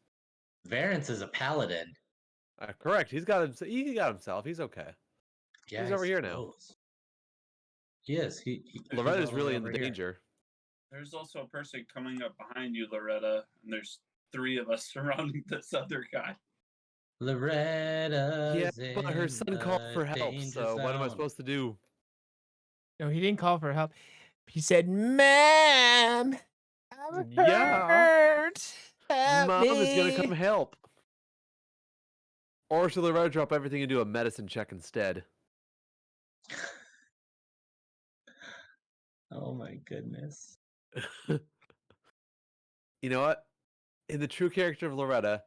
Varence is a paladin. Correct. He got himself. He's okay. Yeah, He's I over here now. suppose. He is. He's Loretta's all the really way in over here. danger. There's also a person coming up behind you, Loretta, and there's 3 of us surrounding this other guy. Loretta's Yeah, but her in son called the for help, danger so what am I zone. supposed to do? No, he didn't call for help. He said, "Ma'am, I'm Yeah. hurt. Help Mom me." is gonna come help. Or should Loretta drop everything and do a medicine check instead? Oh my goodness. You know what? In the true character of Loretta,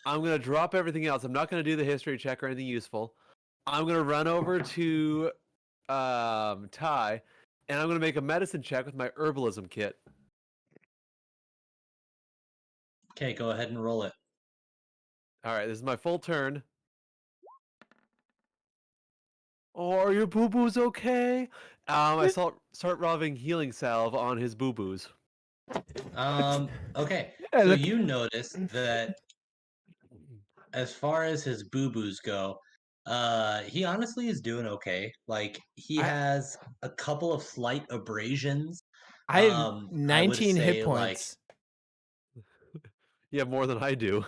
I'm gonna drop everything else. I'm not gonna do the history check or anything useful. I'm gonna run over to Ty, and I'm gonna make a medicine check with my herbalism kit. Okay, go ahead and roll it. All right, this is my full turn. Oh, are your boo boos okay? I start rubbing healing salve on his boo boos. Okay. Yeah, So look- you notice that as far as his boo-boos go, he honestly is doing okay. Like he I- has a couple of slight abrasions. I have I would 19 hit say, like, points. You have more than I do.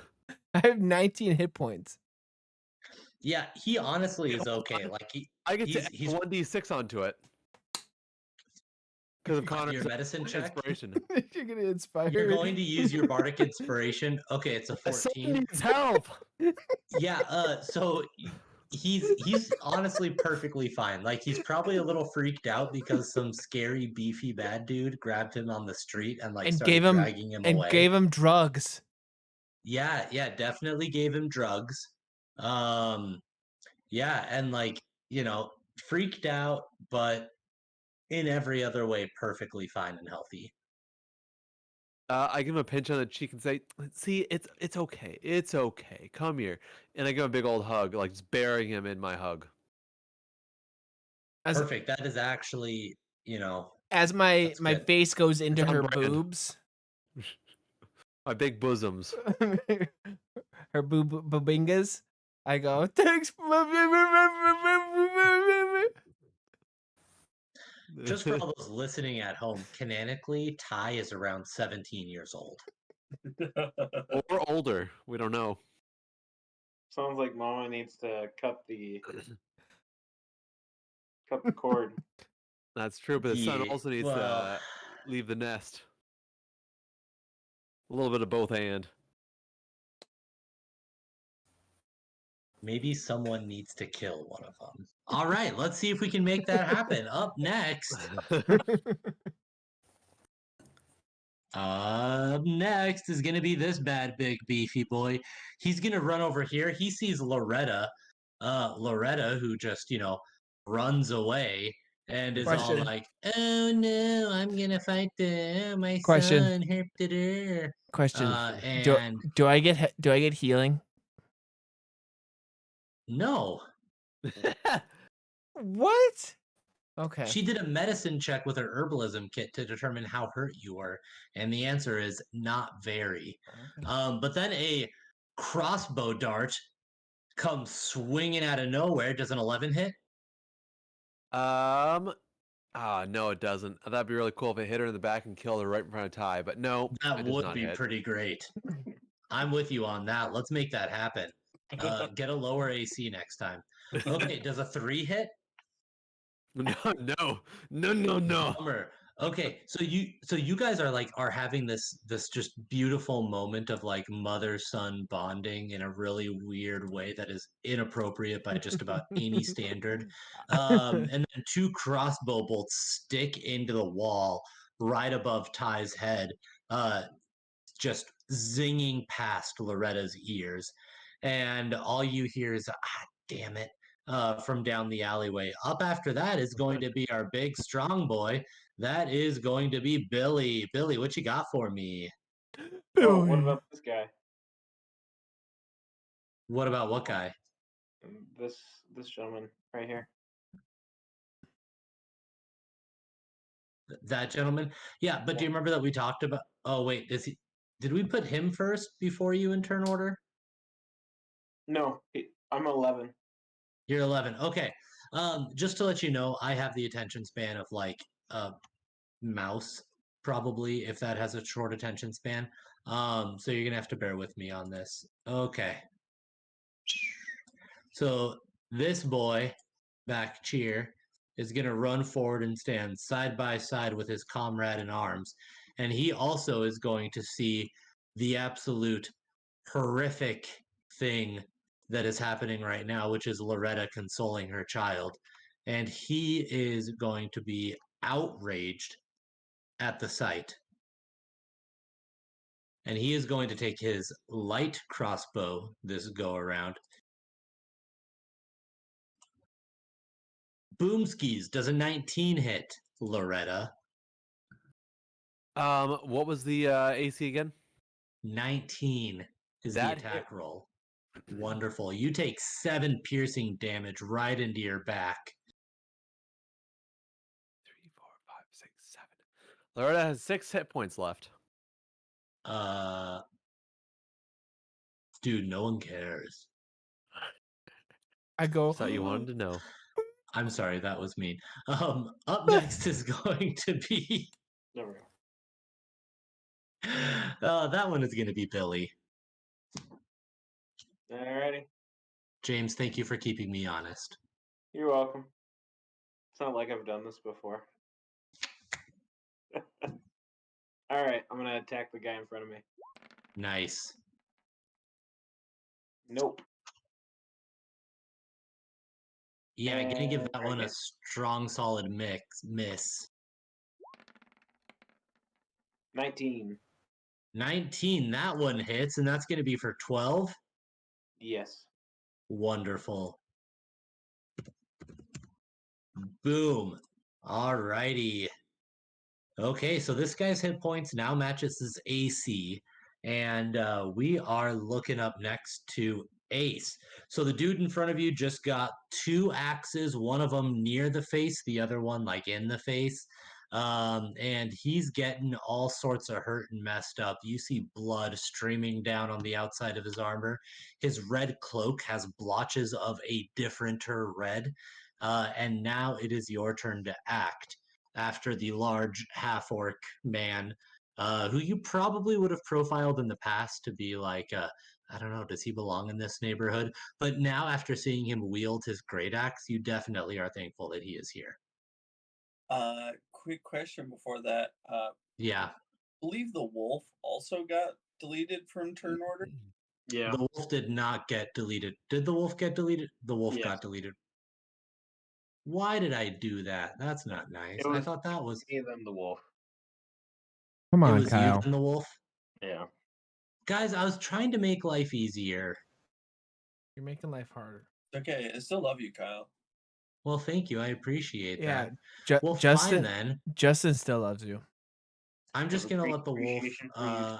I have 19 hit points. yeah, he honestly is okay. Like I get to he's add he's 1d6 onto it because of Connor's your medicine check. inspiration. You're gonna inspire. You're going to use your bardic inspiration. Okay, it's a Someone 14. needs help. Yeah, so he's honestly perfectly fine. Like he's probably a little freaked out because some scary beefy bad dude grabbed him on the street and like and started gave him dragging him and away. gave him drugs. Yeah, definitely gave him drugs. Yeah, and like, freaked out, but in every other way perfectly fine and healthy. I give him a pinch on the cheek and say, "See, it's okay. It's okay. Come here." And I give him a big old hug, like just burying him in my hug. As Perfect. That is actually, as my That's my good. face goes into on her brand. boobs, My big bosoms. her boobingas, I go, thanks. just for all those listening at home, canonically, Ty is around 17 years old. Or older. We don't know. Sounds like Mama needs to cut the cord. That's true, but the son Yeah, also needs well, to leave the nest. A little bit of both and. maybe someone needs to kill one of them. All right, let's see if we can make that happen. Up next is going to be this bad, big, beefy boy. He's going to run over here. He sees Loretta, who just, runs away and is all Question. like, oh no, I'm going to fight my Question. son. Question. And Do I get healing? no, What? Okay. she did a medicine check with her herbalism kit to determine how hurt you were. And the answer is not very. Okay. But then a crossbow dart comes swinging out of nowhere. Does an 11 hit? No, it doesn't. That'd be really cool if it hit her in the back and killed her right in front of Ty, but no, That it does would not be hit. pretty great. I'm with you on that. Let's make that happen. Get a lower AC next time. Okay, does a 3 hit? No. Bummer. Okay, so you guys are having this just beautiful moment of like mother son bonding in a really weird way that is inappropriate by just about any standard. And then 2 crossbow bolts stick into the wall right above Ty's head, just zinging past Loretta's ears, and all you hear is damn it, from down the alleyway. Up after that is going to be our big strong boy. That is going to be Billy. Billy, what you got for me? Oh, what about this guy? What about what guy? This gentleman right here. That gentleman? Yeah, but do you remember that we talked about? Oh wait, did we put him first before you in turn order? No, I'm 11. You're 11. Okay. Just to let you know, I have the attention span of like a mouse, probably, if that has a short attention span. So you're gonna have to bear with me on this. Okay. So this boy back cheer is gonna run forward and stand side by side with his comrade in arms, and he also is going to see the absolute horrific thing that is happening right now, which is Loretta consoling her child. And he is going to be outraged at the sight. And he is going to take his light crossbow this go around. Boomskis, does a 19 hit, Loretta? What was the AC again? 19 is That the hit. attack roll. Wonderful. You take 7 piercing damage right into your back. 3, 4, 5, 6, 7. Loretta has 6 hit points left. Dude, no one cares. I go. Just thought you wanted to know. I'm sorry, that was mean. Up next is going to be. There we go. That one is going to be Billy. Alrighty. James, thank you for keeping me honest. You're welcome. It's not like I've done this before. Alright, I'm gonna attack the guy in front of me. Nice. Nope. Yeah, I'm gonna give that Right one a here. strong, solid miss. 19. 19, that one hits, and that's gonna be for 12. Yes. Wonderful. Boom. Alrighty. Okay, so this guy's hit points now matches his AC, and we are looking up next to Ace. So the dude in front of you just got 2 axes, one of them near the face, the other one like in the face. And he's getting all sorts of hurt and messed up. You see blood streaming down on the outside of his armor. His red cloak has blotches of a differenter red. And now it is your turn to act after the large half orc man, who you probably would have profiled in the past to be like, I don't know, does he belong in this neighborhood? But now, after seeing him wield his great axe, you definitely are thankful that he is here. Quick question before that. Yeah. I believe the wolf also got deleted from turn order. Yeah. The wolf did not get deleted. Did the wolf get deleted? The wolf Yes. got deleted. Why did I do that? That's not nice. It I was thought that was. me than the wolf. Come It on, was you Kyle. and the wolf? Yeah. Guys, I was trying to make life easier. You're making life harder. Okay, I still love you, Kyle. Well, thank you. I appreciate Yeah, that. Well, Justin. fine then. Justin still loves you. I'm just Have a gonna great let the wolf. appreciation for you too.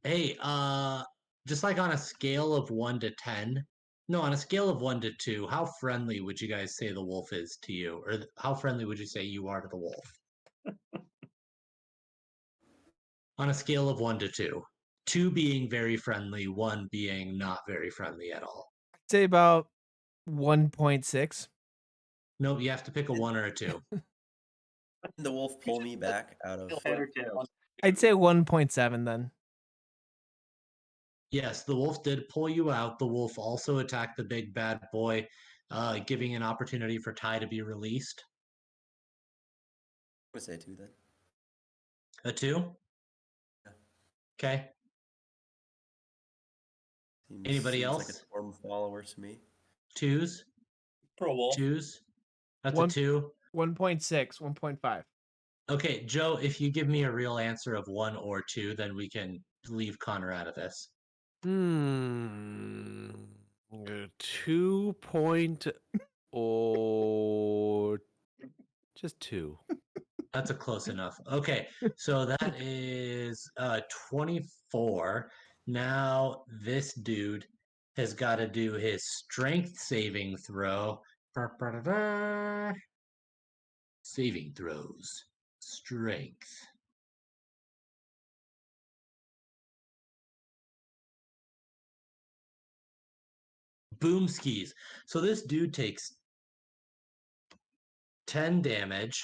Hey, just like on a scale of 1 to 10. No, on a scale of 1 to 2, how friendly would you guys say the wolf is to you? Or how friendly would you say you are to the wolf? On a scale of 1 to 2. 2 being very friendly, 1 being not very friendly at all. I'd say about 1.6. Nope, you have to pick a 1 or a 2. Did the wolf pull me back out of? Head or tails? I'd say 1.7 then. Yes, the wolf did pull you out. The wolf also attacked the big bad boy, giving an opportunity for Ty to be released. I'm gonna say 2 then. A 2? Yeah. Okay. Anybody Seems like a else? Storm follower to me. 2s? Pro wolf. 2s? That's One- a 2. 1.6, 1.5. Okay, Joe, if you give me a real answer of 1 or 2, then we can leave Connor out of this. 2 point or just 2. That's a close enough. Okay, so that is 24. Now this dude has got to do his strength saving throw. Ba-ba-da-da. Saving throws. Strength. Boom skis. So this dude takes 10 damage.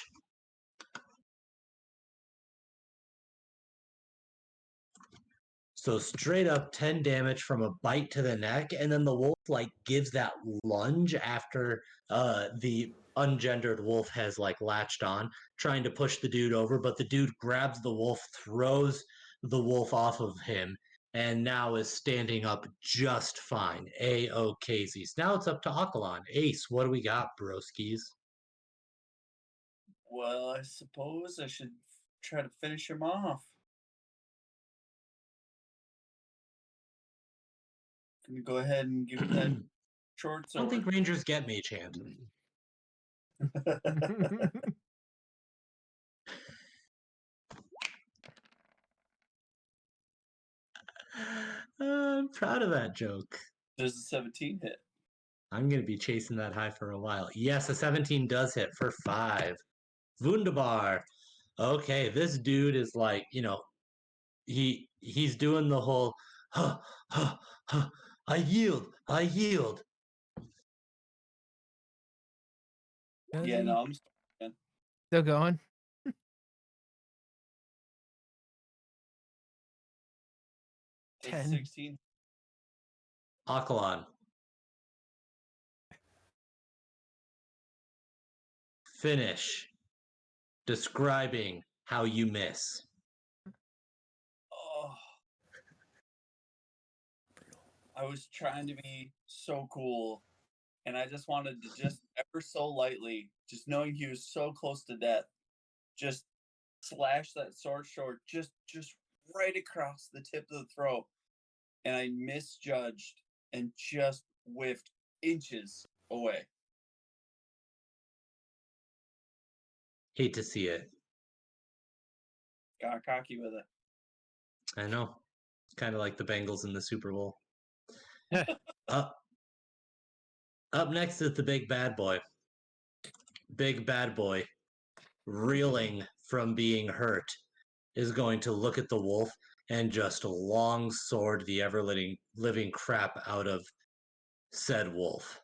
So straight up 10 damage from a bite to the neck, and then the wolf like gives that lunge after the ungendered wolf has like latched on, trying to push the dude over, but the dude grabs the wolf, throws the wolf off of him, and now is standing up just fine. A-OK-Z's. Now it's up to Akalan. Ace, what do we got, broskies? Well, I suppose I should try to finish him off. Gonna go ahead and give him that short I don't sword. think Rangers get Mage Hand. I'm proud of that joke. There's a 17 hit. I'm going to be chasing that high for a while. Yes, a 17 does hit for 5. Wunderbar. Okay, this dude is like, he's doing the whole, huh, huh, huh, I yield, I yield. Yeah, no, I'm Still going. Does 10. 16. Akalan. Finish describing how you miss. Oh. I was trying to be so cool, and I just wanted to just ever so lightly, just knowing he was so close to death, just slash that sword short just right across the tip of the throat, and I misjudged and just whiffed inches away. Hate to see it. Got cocky with it. I know. kind of like the Bengals in the Super Bowl. Up, up next is the big bad boy. Big bad boy, reeling from being hurt, is going to look at the wolf and just long sword the ever living crap out of said wolf.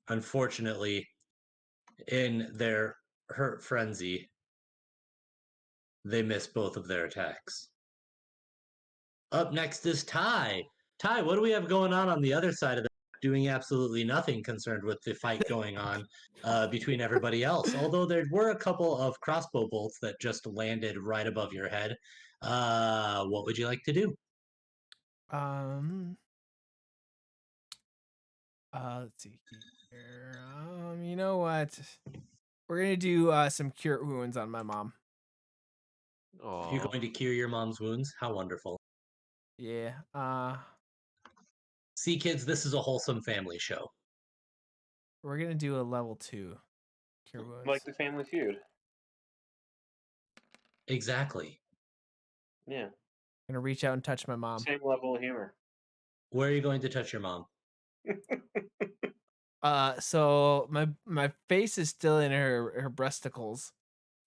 Unfortunately, in their hurt frenzy, they miss both of their attacks. Up next is Ty. Ty, what do we have going on the other side of the doing absolutely nothing concerned with the fight going on between everybody else? Although there were a couple of crossbow bolts that just landed right above your head. What would you like to do? Let's see here. You know what? We're gonna do some cure wounds on my mom. You're Aw. going to cure your mom's wounds? How wonderful. Yeah. See, kids, this is a wholesome family show. We're gonna do a level 2 cure wounds. Like the Family Feud. Exactly. Yeah. Gonna reach out and touch my mom. Same level of humor. Where are you going to touch your mom? So my face is still in her breasticles.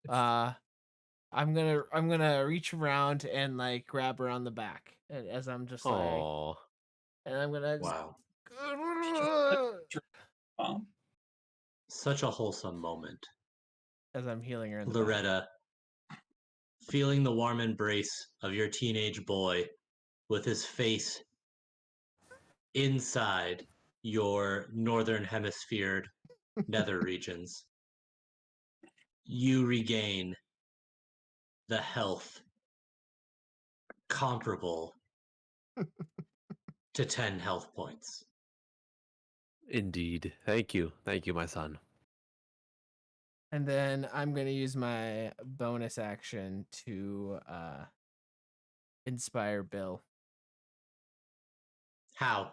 I'm gonna reach around and like grab her on the back as I'm just like, Aw. and I'm gonna Wow. Um, Such a wholesome moment. as I'm healing her in the back. Loretta, feeling the warm embrace of your teenage boy with his face inside your northern hemisphere nether regions, you regain the health comparable to 10 health points. Indeed. Thank you. Thank you, my son. And then I'm gonna use my bonus action to inspire Bill. How?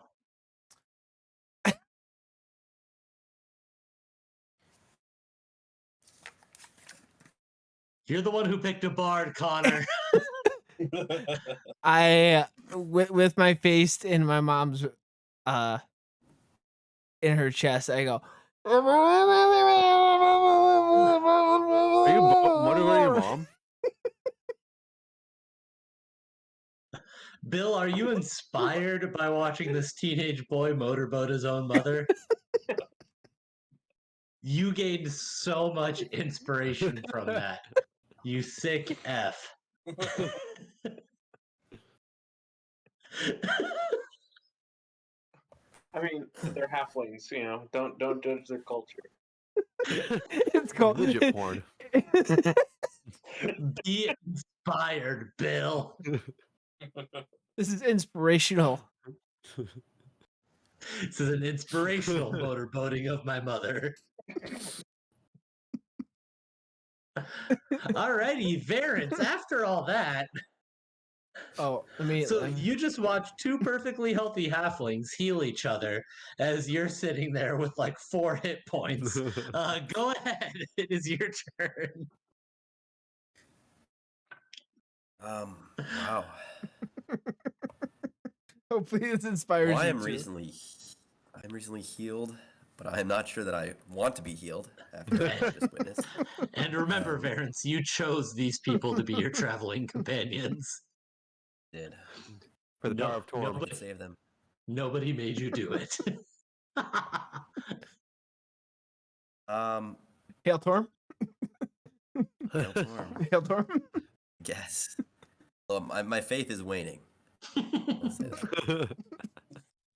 You're the one who picked a bard, Connor. I with my face in my mom's in her chest, I go. Are you motivating your mom? Bill, are you inspired by watching this teenage boy motorboat his own mother? You gained so much inspiration from that. You sick F. I mean, they're halflings, you know. Don't judge their culture. It's called Midget porn. Be inspired, Bill. This is inspirational. This is an inspirational motorboating of my mother. Alrighty, Varence, after all that. Oh, let me. So you just watched two perfectly healthy halflings heal each other as you're sitting there with like 4 hit points. Go ahead. It is your turn. Wow. Hopefully, this inspires Well, you. I'm too. recently healed, but I am not sure that I want to be healed after what I just witnessed. And remember, Varence, you chose these people to be your traveling companions. Did For the power of Torm. I could save them? Nobody made you do it. Hail Torm. Hail Torm. Hail Torm. Guess. Well, my faith is waning. I'll say that.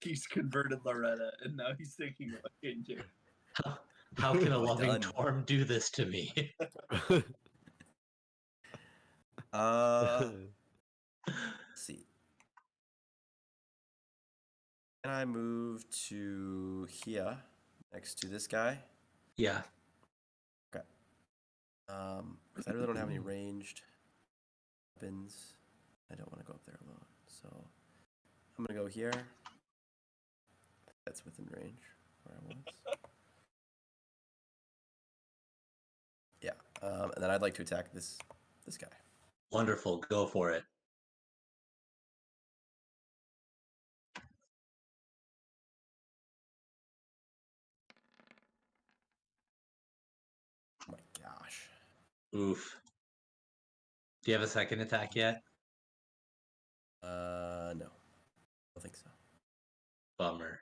he's converted Loretta, and now he's thinking about changing. How can a Well loving done. Torm do this to me? Let's see. Can I move to here next to this guy? Yeah. Okay. Because I really don't have any ranged weapons. I don't want to go up there alone. So I'm gonna go here. That's within range where I was. Yeah. And then I'd like to attack this guy. Wonderful. Go for it. Oof. Do you have a second attack yet? No. I don't think so. Bummer.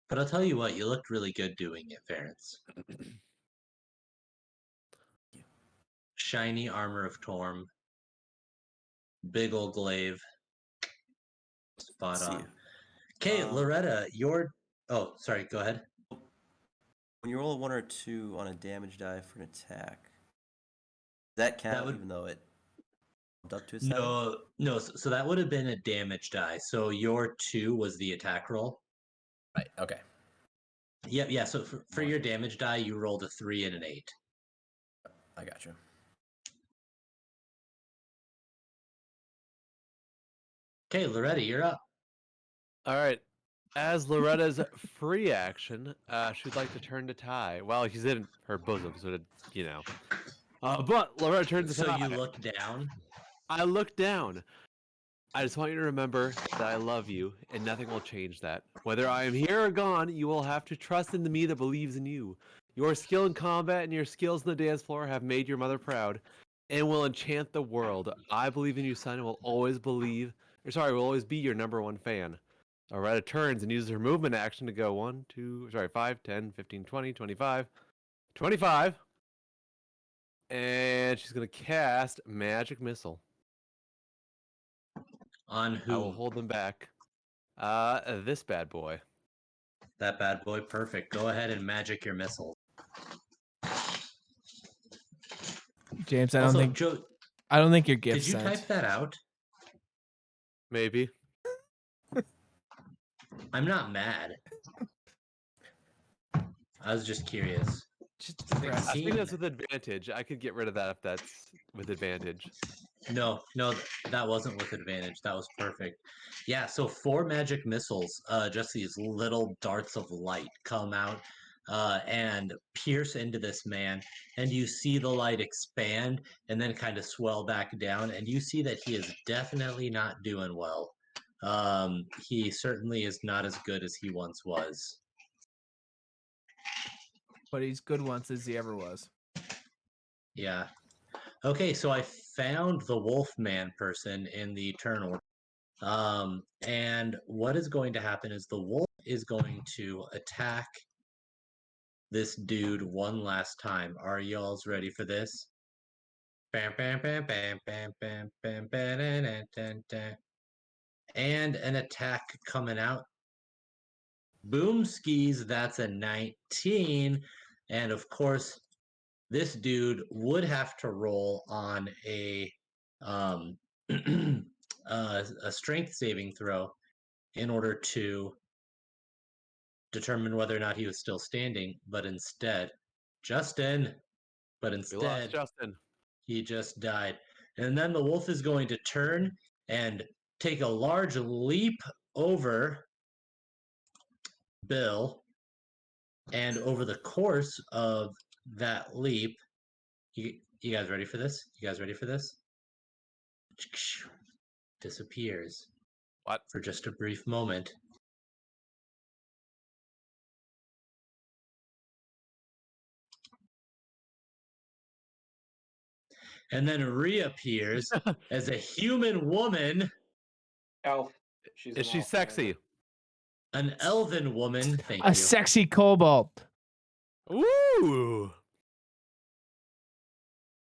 But I'll tell you what, you looked really good doing it, Ference. Shiny armor of Torm. Big ol' glaive. Spot See, on. Okay, um, Loretta, your... Oh, sorry, go ahead. when you roll a 1 or 2 on a damage die for an attack, does that count would- even though it bumped up to a 7? No, so that would have been a damage die. So your 2 was the attack roll. Right, okay. Yep, yeah, so for your damage die, you rolled a 3 and an 8. I got you. Okay, Loretta, you're up. All right. As Loretta's free action, she'd like to turn to Ty. Well, he's in her bosom, so you know. But Loretta turns to So Ty. you look down. I look down. I just want you to remember that I love you, and nothing will change that. Whether I am here or gone, you will have to trust in the me that believes in you. Your skill in combat and your skills on the dance floor have made your mother proud, and will enchant the world. I believe in you, son, and will always will always be your #1 fan. Loretta turns and uses her movement action to go 5, 10, 15, 20, 25. 25. And she's going to cast Magic Missile. On I will whom? hold them back. This bad boy. That bad boy, perfect. Go ahead and magic your missile. James, I Also, don't think Joe, your gift did you sent. type that out? Maybe. I'm not mad. I was just curious. Just I think 16. that's with advantage. I could get rid of that if that's with advantage. No, that wasn't with advantage. That was perfect. Yeah, so 4 magic missiles, just these little darts of light come out and pierce into this man, and you see the light expand and then kind of swell back down, and you see that he is definitely not doing well. He certainly is not as good as he once was. But he's good once as he ever was. Yeah. Okay, so I found the Wolfman person in the turn order. And what is going to happen is the wolf is going to attack this dude one last time. Are y'all's ready for this? Bam, bam, bam, bam, bam, bam, bam, bam, dan, dan, dan. And an attack coming out. Boom skis, that's a 19. And of course, this dude would have to roll on a a strength saving throw in order to determine whether or not he was still standing, but instead, Justin, but We lost instead, Justin. he just died. And then the wolf is going to turn and take a large leap over Bill. And over the course of that leap, you guys ready for this? You guys ready for this? Disappears What? for just a brief moment. And then reappears as a human woman, Elf. She's Is an she elf, sexy? an elven woman. Thank A you. sexy kobold. Ooh.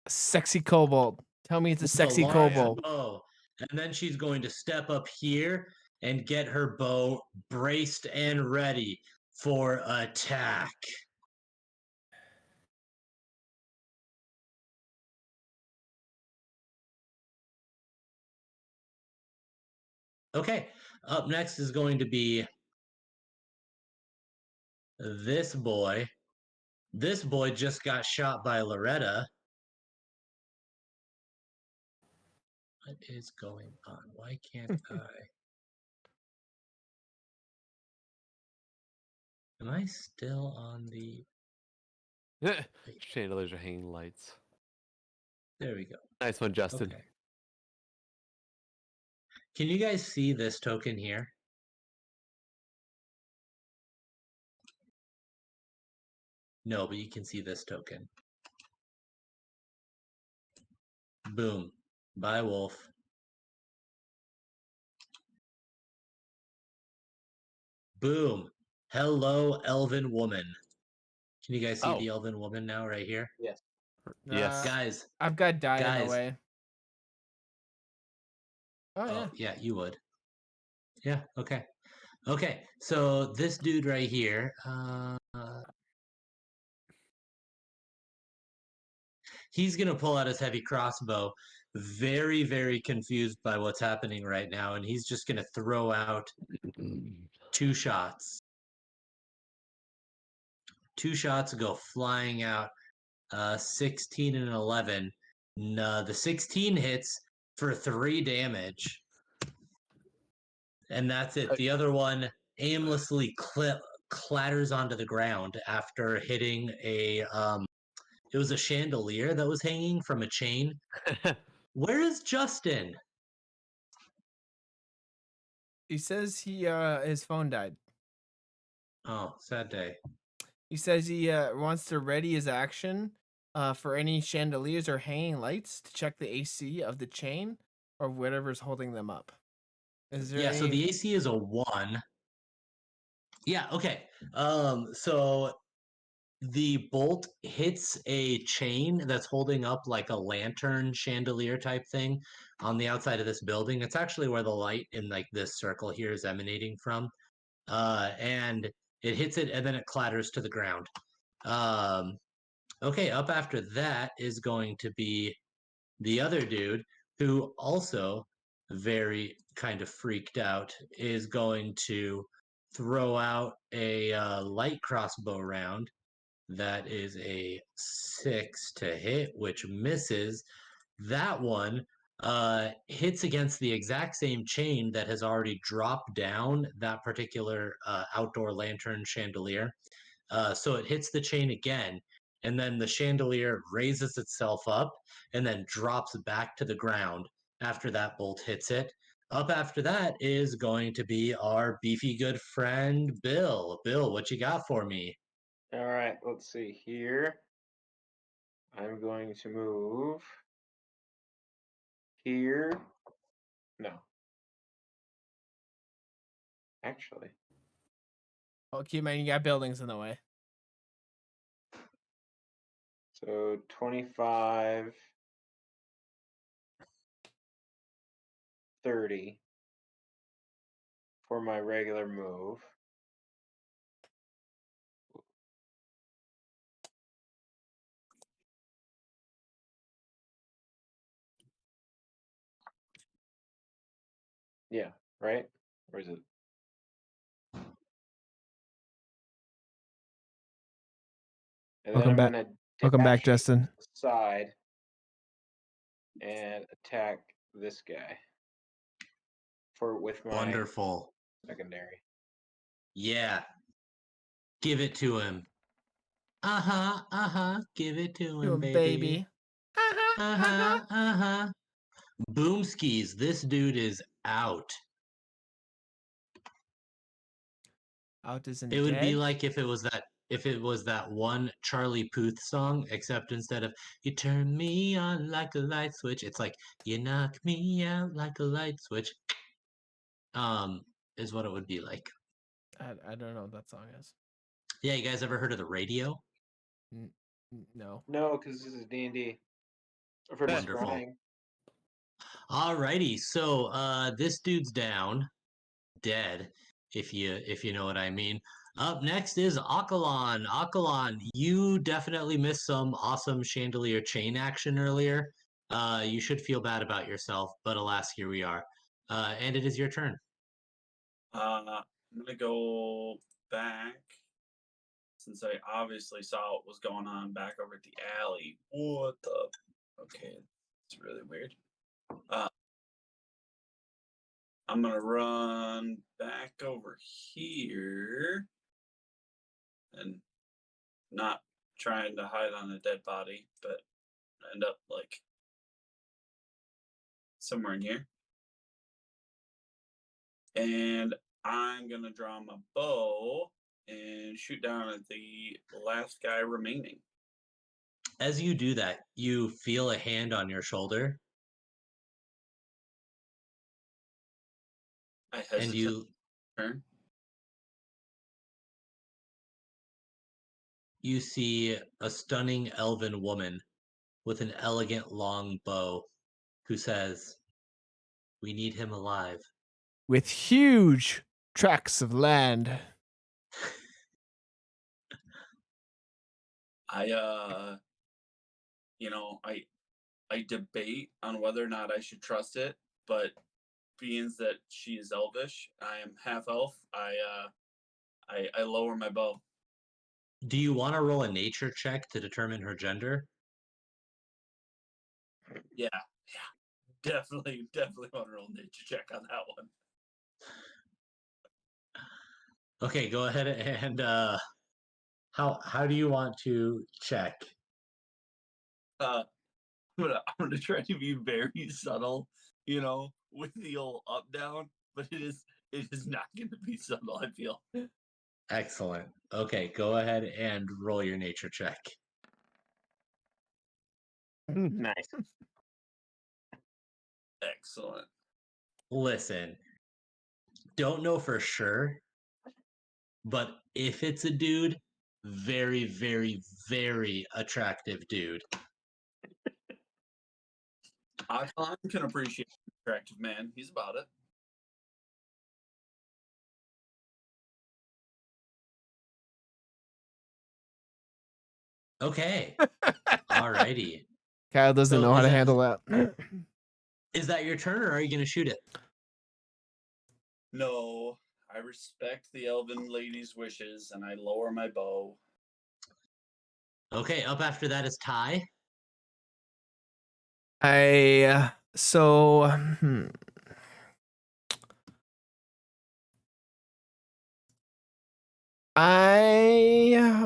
A sexy kobold. Tell me it's a With sexy large kobold. bow. And then she's going to step up here and get her bow braced and ready for attack. Okay, up next is going to be this boy. This boy just got shot by Loretta. What is going on? Why can't I? Am I still on the... Chandeliers are hanging lights. There we go. Nice one, Justin. Okay. Can you guys see this token here? No, but you can see this token. Boom. Bye, wolf. Boom. Hello, elven woman. Can you guys see Oh. the elven woman now right here? Yes. Yes. Guys, I've got die in the guys. way. Oh yeah. Oh, yeah, you would. Yeah, okay. Okay, so this dude right here, he's gonna pull out his heavy crossbow, very, very confused by what's happening right now, and he's just gonna throw out 2 shots. 2 shots go flying out, 16 and 11. No, the 16 hits for 3 damage, and that's it. The other one aimlessly clatters onto the ground after hitting a it was a chandelier that was hanging from a chain. Where is Justin? He says his phone died. Oh, sad day. He says he wants to ready his action for any chandeliers or hanging lights to check the AC of the chain or whatever's holding them up. Is there Yeah, so any... the AC is a 1. Yeah, okay. So the bolt hits a chain that's holding up like a lantern chandelier type thing on the outside of this building. It's actually where the light in like this circle here is emanating from. And it hits it and then it clatters to the ground. Okay, up after that is going to be the other dude who also very kind of freaked out is going to throw out a light crossbow round that is a 6 to hit, which misses. That one hits against the exact same chain that has already dropped down that particular outdoor lantern chandelier. So it hits the chain again, and then the chandelier raises itself up and then drops back to the ground after that bolt hits it. Up after that is going to be our beefy good friend Bill. Bill, what you got for me? All right, let's see here. I'm going to move here. No. Actually, Oh, keep in mind you got buildings in the way. so 25, 30 for my regular move. Yeah, right? Or is it? And then Welcome I'm back. gonna Welcome back, dash to Justin. the side and attack this guy with my Wonderful. secondary. Yeah. Give it to him. Uh-huh, uh-huh. Give it to him, Doing baby. baby. Uh-huh. Uh-huh, uh-huh. Boom skis. This dude is out. Out is in It would be dead. like if it was that one Charlie Puth song, except instead of you turn me on like a light switch, it's like you knock me out like a light switch. Um, is what it would be like. I don't know what that song is. Yeah, you guys ever heard of the radio? No. No, because this is D&D. For Wonderful. scrying. Alrighty, so this dude's down, dead, if you know what I mean. Up next is Akalon. Akalon, you definitely missed some awesome chandelier chain action earlier. You should feel bad about yourself, but alas, here we are. And it is your turn. I'm gonna go back since I obviously saw what was going on back over at the alley. What the? Okay, it's really weird. I'm gonna run back over here and not trying to hide on a dead body, but end up like somewhere in here. And I'm gonna draw my bow and shoot down at the last guy remaining. As you do that, you feel a hand on your shoulder, I and hesitate. you Turn. you see a stunning elven woman with an elegant long bow who says, "We need him alive." With huge tracts of land. I I debate on whether or not I should trust it, but being that she is elvish, I am half elf. I lower my bow. Do you want to roll a nature check to determine her gender? Yeah, definitely want to roll a nature check on that one. Okay, go ahead and how do you want to check? I'm gonna try to be very subtle, with the old up down, but it is not gonna be subtle. I feel. Excellent. Okay, go ahead and roll your nature check. Nice. Excellent. Listen, don't know for sure, but if it's a dude, very, very, very attractive dude. Akon can appreciate an attractive man. He's about it. Okay. Alrighty. Kyle doesn't So know how is to that- handle that. Is that your turn, or are you going to shoot it? No, I respect the elven lady's wishes, and I lower my bow. Okay, up after that is Ty. I so I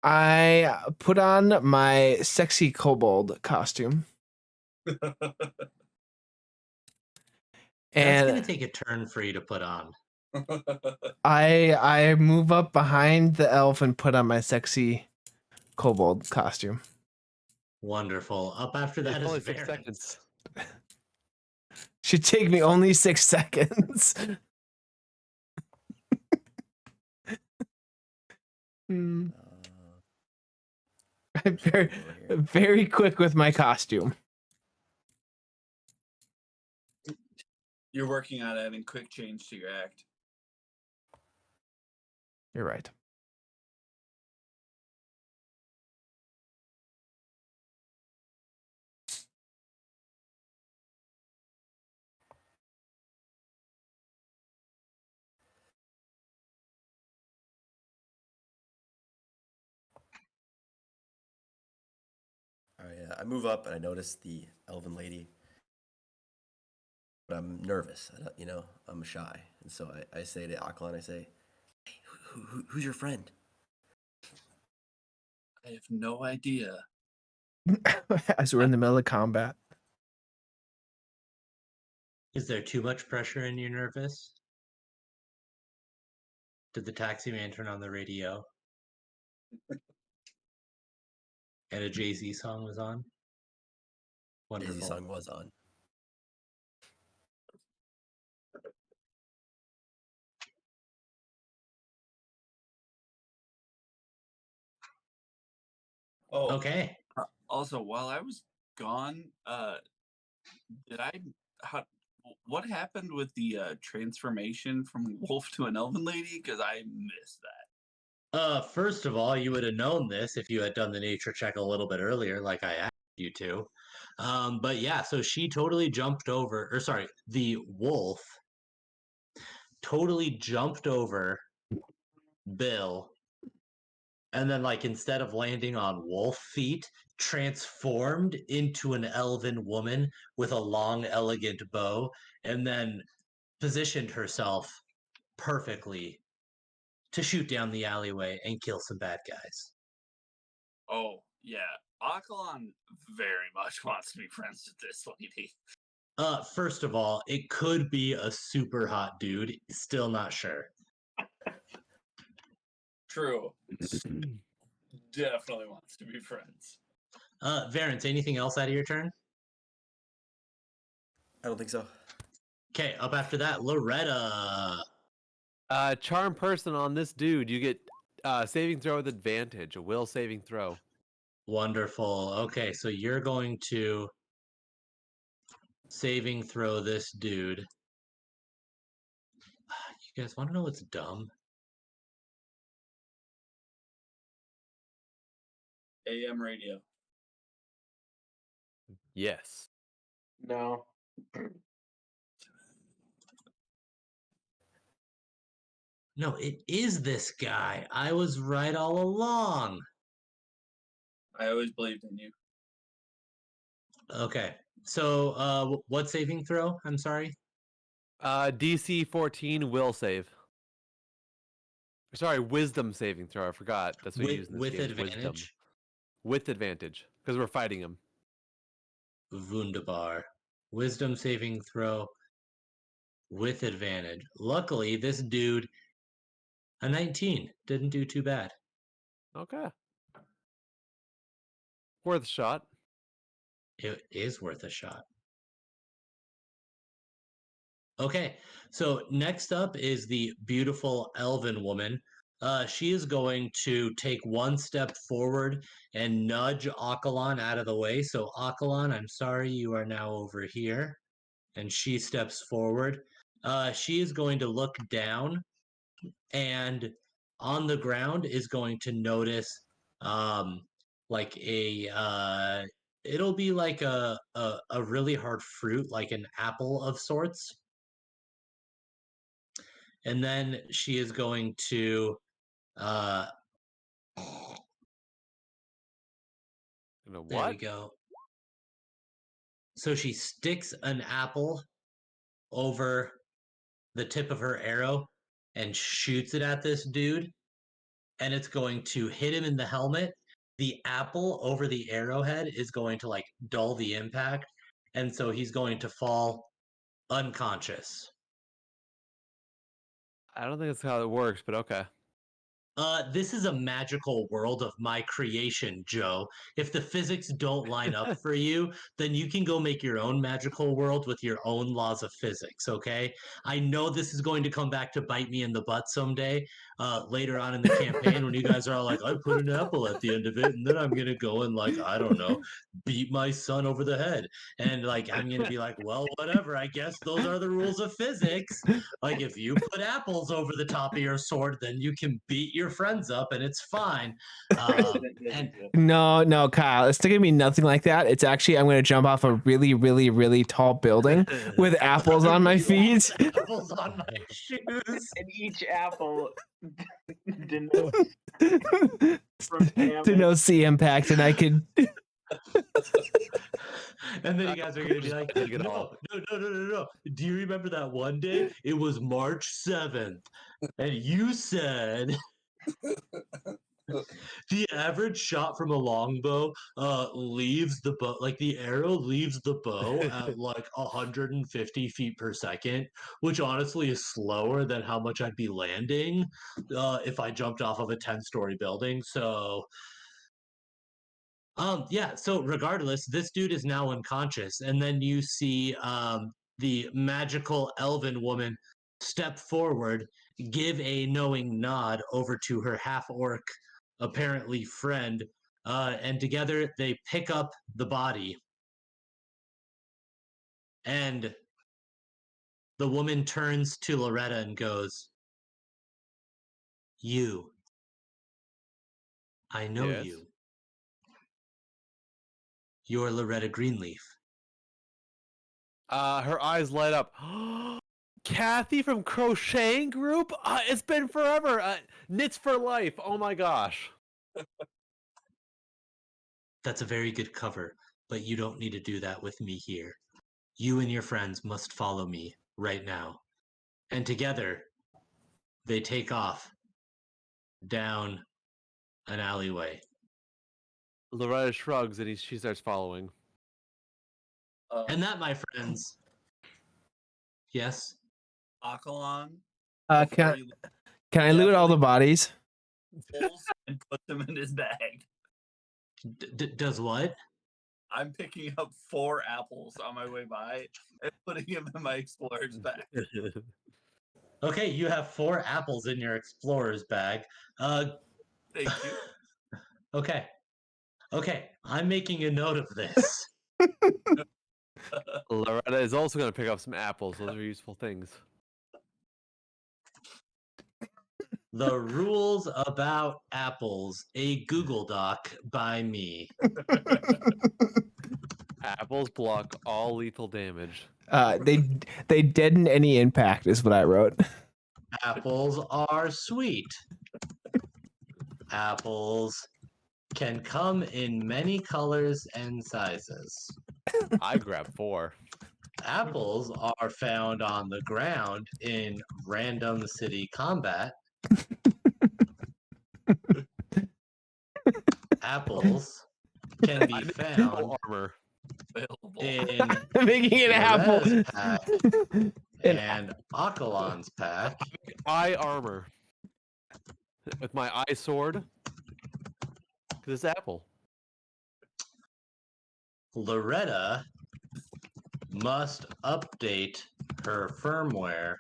I put on my sexy kobold costume. That's And going to take a turn for you to put on. I move up behind the elf and put on my sexy kobold costume. Wonderful. Up after that It's is only 6 Varys. seconds. Should take me only 6 seconds. Hmm. I'm very, over here. very quick with my costume. You're working on adding quick change to your act. You're right. All right, I move up and I notice the elven lady, but I'm nervous. I'm shy, and so I say to Aklan, I say, "Hey, who's your friend?" I have no idea. As we're in the middle of combat. Is there too much pressure and you're nervous? Did the taxi man turn on the radio? And a Jay-Z song was on? Jay-Z Wonderful. song was on. Oh, Okay. also, while I was gone, did I? What happened with the transformation from wolf to an elven lady? Because I missed that. First of all, you would have known this if you had done the nature check a little bit earlier, like I asked you to. But yeah, so she totally jumped over, or sorry, the wolf totally jumped over Bill, and then like instead of landing on wolf feet, transformed into an elven woman with a long, elegant bow, and then positioned herself perfectly to shoot down the alleyway and kill some bad guys. Oh yeah, Aklan very much wants to be friends with this lady. First of all, it could be a super hot dude. Still not sure. True. Definitely wants to be friends. Varence, anything else out of your turn? I don't think so. Okay, up after that, Loretta. Charm person on this dude. You get saving throw with advantage. A will saving throw. Wonderful. Okay, so you're going to saving throw this dude. You guys want to know what's dumb? AM radio. Yes. No. No, it is this guy. I was right all along. I always believed in you. Okay, so what saving throw? I'm sorry. DC 14 will save. Sorry, wisdom saving throw. I forgot. That's what you use in this With game. is Wisdom. advantage. With advantage, because we're fighting him. Wunderbar. Wisdom saving throw with advantage. Luckily, this dude, a 19, didn't do too bad. Okay. Worth a shot. It is worth a shot. Okay, so next up is the beautiful elven woman. She is going to take one step forward and nudge Akalon out of the way. So, Akalon, I'm sorry, you are now over here. And she steps forward. She is going to look down and on the ground is going to notice like it'll be like a really hard fruit, like an apple of sorts. And then she is going to uh What? there we go. So she sticks an apple over the tip of her arrow and shoots it at this dude, and it's going to hit him in the helmet. The apple over the arrowhead is going to like dull the impact, and so he's going to fall unconscious. I don't think that's how it works, but okay. This is a magical world of my creation, Joe. If the physics don't line up for you, then you can go make your own magical world with your own laws of physics, okay? I know this is going to come back to bite me in the butt someday, later on in the campaign when you guys are all like, I put an apple at the end of it, and then I'm going to go and, like, I don't know, beat my son over the head. And, like, I'm going to be like, well, whatever. I guess those are the rules of physics. Like, if you put apples over the top of your sword, then you can beat your friends up and it's fine. And No, Kyle, it's not gonna be nothing like that. It's actually I'm gonna jump off a really, really, really tall building with apples on my feet. apples on my shoes. And each apple denotes from damage. To no see impact, and I could. And then you guys are gonna be like, Take it no, all. no. Do you remember that one day? It was March 7th, and you said the average shot from a longbow leaves the bow, like the arrow leaves the bow at like 150 feet per second, which honestly is slower than how much I'd be landing if I jumped off of a 10-story building. So yeah, so regardless, this dude is now unconscious, and then you see the magical elven woman step forward, give a knowing nod over to her half-orc, apparently friend, and together they pick up the body. And the woman turns to Loretta and goes, "You, I know Yes. you. You're Loretta Greenleaf." Her eyes light up. Kathy from Crocheting Group? It's been forever. Knits for life. Oh my gosh. That's a very good cover, but you don't need to do that with me here. You and your friends must follow me right now. And together, they take off down an alleyway. Loretta shrugs and she starts following. And that, my friends, Yes. Akalon, Can before I, you can I loot all the bodies? pulls and puts them in his bag. Does what? I'm picking up 4 apples on my way by and putting them in my explorer's bag. Okay, you have 4 apples in your explorer's bag. Thank you. Okay. Okay, I'm making a note of this. Loretta is also going to pick up some apples. Those are useful things. The rules about apples, a Google Doc by me. Apples block all lethal damage. They deaden any impact is what I wrote. Apples are sweet. Apples can come in many colors and sizes. I grab 4. Apples are found on the ground in random city combat. Apples can be found Armor. Available. in Making an apple. Loretta's pack An and Akalon's pack. Eye armor. With my eye sword. Because it's apple. Loretta must update her firmware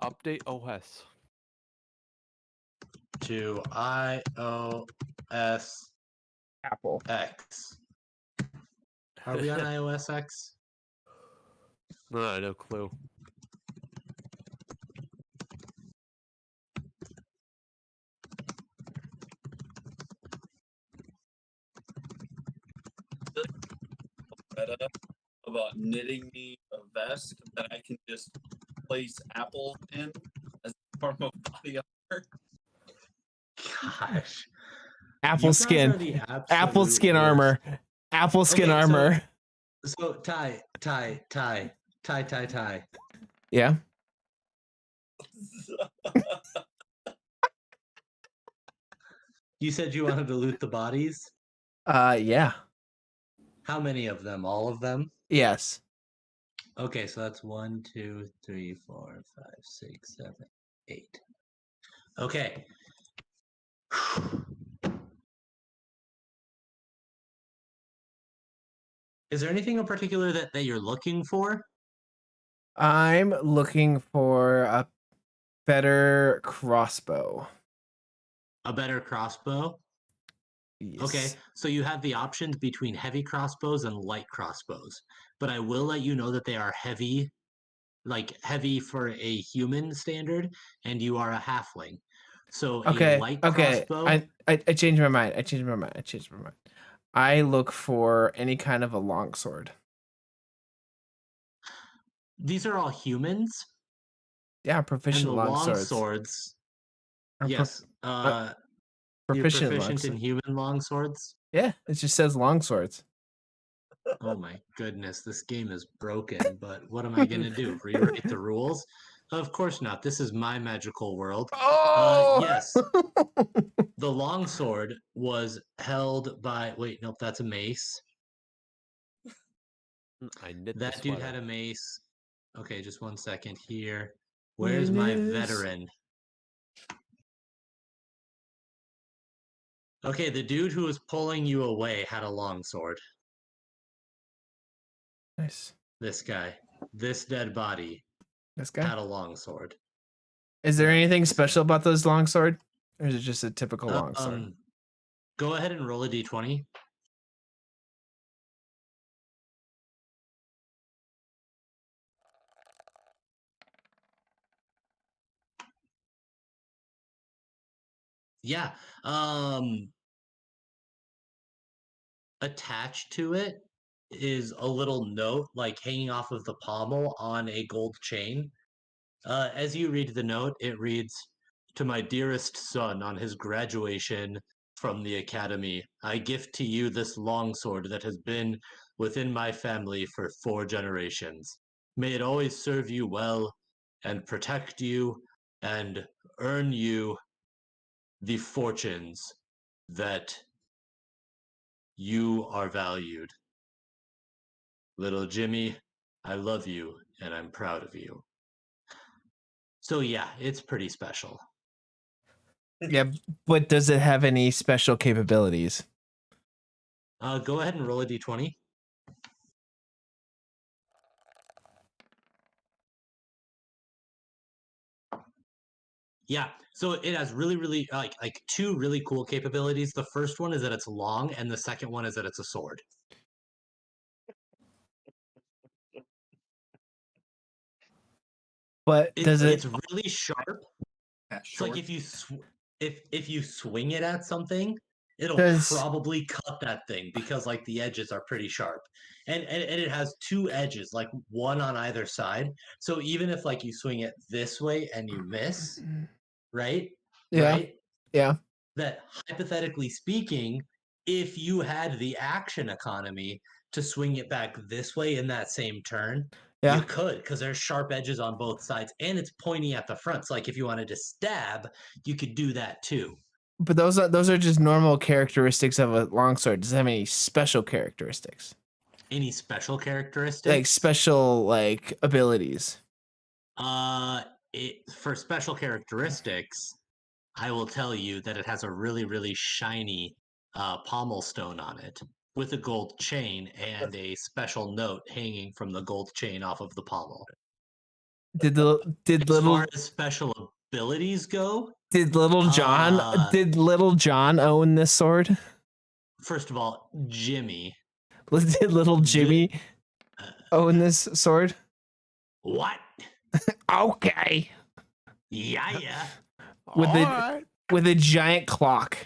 Update OS. to iOS apple. X. Are we on iOS X? No clue. About knitting me a vest that I can just place apples in as a form of body armor. Gosh. Apple You guys are skin. the Apple absolute skin worst. armor. Apple skin Okay, armor. So Ty. Yeah. You said you wanted to loot the bodies? Yeah. How many of them? All of them? Yes. Okay, so that's 1, 2, 3, 4, 5, 6, 7, 8. Okay. Is there anything in particular that you're looking for? I'm looking for a better crossbow. A better crossbow? Yes. Okay, so you have the options between heavy crossbows and light crossbows. But I will let you know that they are heavy, like heavy for a human standard, and you are a halfling. So a light crossbow. I changed my mind. I look for any kind of a longsword. These are all humans. Yeah, And proficient the longswords. longswords. Are Yes. You're proficient proficient in longsword. human longswords? Yeah, it just says longswords. Oh my goodness, this game is broken, but what am I going to do? Rewrite the rules? Of course not. This is my magical world. Oh! Yes. The longsword was held by. Wait, nope, that's a mace. I knit That the dude sweater. had a mace. Okay, just one second here. Where's my veteran? Okay, the dude who was pulling you away had a longsword. Nice. This guy. This dead body This guy. had a longsword. Is there Yeah, anything this special guy. about those longsword? Or is it just a typical longsword? Go ahead and roll a d20. Yeah. Attached to it is a little note, like hanging off of the pommel on a gold chain. As you read the note, it reads, "To my dearest son on his graduation from the academy, I gift to you this longsword that has been within my family for 4 generations. May it always serve you well and protect you and earn you the fortunes that you are valued. Little Jimmy, I love you, and I'm proud of you. So yeah, it's pretty special. Yeah, but does it have any special capabilities? Go ahead and roll a d20. Yeah, so it has really like two really cool capabilities. The first one is that it's long, and the second one is that it's a sword. But does It's it really sharp. At It's like short. if you if you swing it at something, it'll does probably cut that thing because like the edges are pretty sharp. And it has two edges, like one on either side. So even if like you swing it this way and you miss, right? yeah, Right? yeah, That hypothetically speaking, if you had the action economy to swing it back this way in that same turn, you yeah. could because there's sharp edges on both sides and it's pointy at the front. So like if you wanted to stab, you could do that too. But those are just normal characteristics of a longsword. Does it have any special characteristics? Any special Like characteristics? special like abilities? Uh for special characteristics, I will tell you that it has a really shiny pommel stone on it with a gold chain and a special note hanging from the gold chain off of the pommel. Did As far little as special abilities go, did little John uh, did little John own this sword? first of all, Jimmy, Did little the Jimmy own this sword? what? Okay. Yeah. With a Alright. with a giant clock.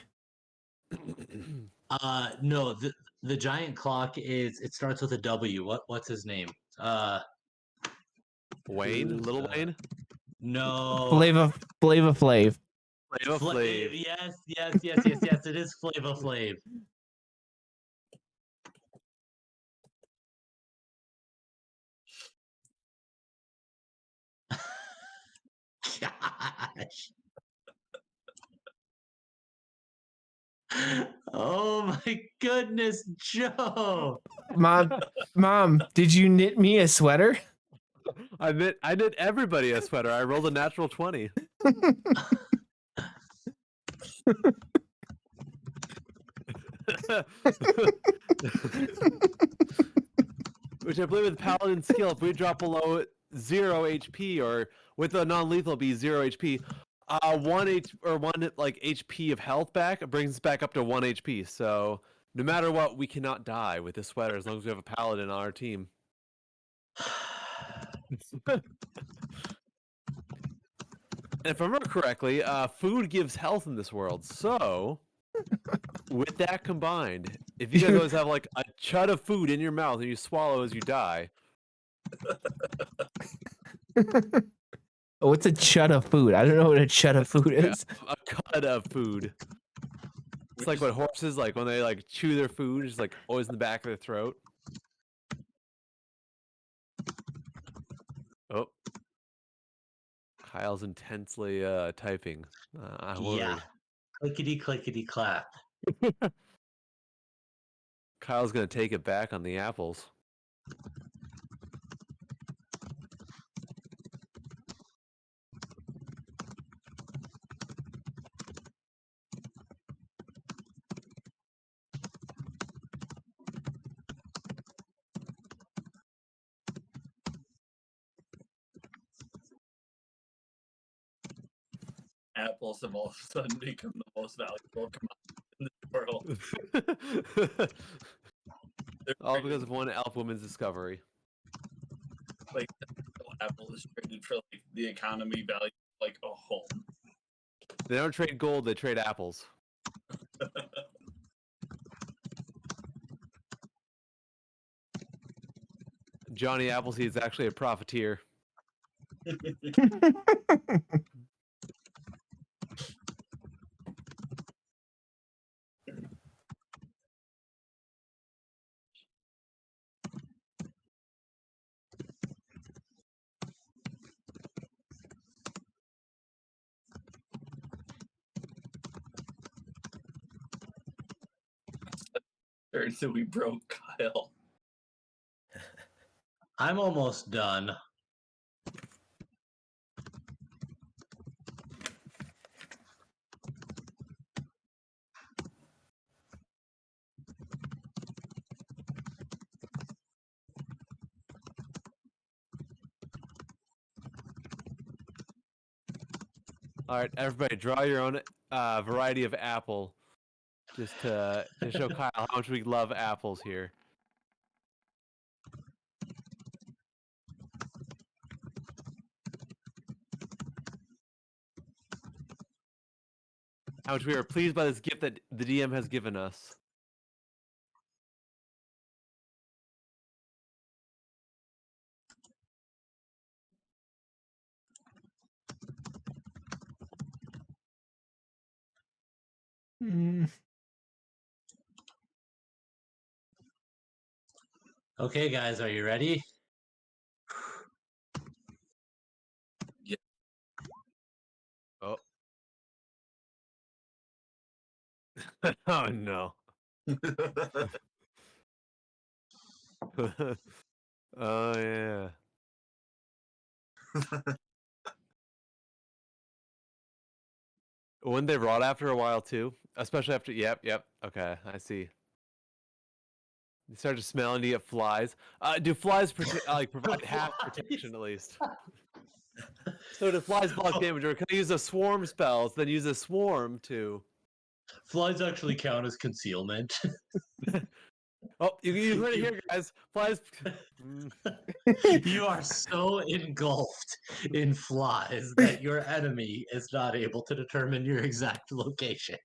No, the giant clock is it starts with a W. What's his name? Wayne, Little Wayne, No. Flava Flav. Flava Flav. Yes. It is Flava Flav. Gosh. Oh my goodness, Joe. Mom, did you knit me a sweater? I did everybody a sweater. I rolled a natural 20. Which I believe with paladin skill, if we drop below 0 HP or with a non-lethal be 0 HP, one like HP of health back brings us back up to 1 HP. So no matter what, we cannot die with this sweater as long as we have a paladin on our team. And if I remember correctly, food gives health in this world. So with that combined, if you guys always have like a chud of food in your mouth and you swallow as you die, What's a chud of food? I don't know what a chud of food yeah, is. a cud of food. It's like what horses like when they like chew their food, it's like always in the back of their throat. Oh, Kyle's intensely typing. I'm Yeah. worried. Clickety clap. Kyle's gonna take it back on the apples. Apples have all of a sudden become the most valuable commodity in the world. They're All traded- because of one elf woman's discovery. like Apple is traded for like the economy value of, like a home. They don't trade gold, they trade apples. Johnny Appleseed is actually a profiteer. Or so we broke Kyle. I'm almost done. All right, everybody, draw your own variety of apple, just to show Kyle how much we love apples here. How much we are pleased by this gift that the DM has given us. Mm. Okay, guys, are you ready? Oh. Oh no. Oh yeah. Wouldn't they rot after a while too? Especially after. Yep. Okay, I see. You start to smell and you get flies. Do flies like provide half protection at least? So do flies block damage, or can I use a swarm spells, then use a swarm to? Flies actually count as concealment. Oh, you heard it here, guys. Flies. You are so engulfed in flies that your enemy is not able to determine your exact location.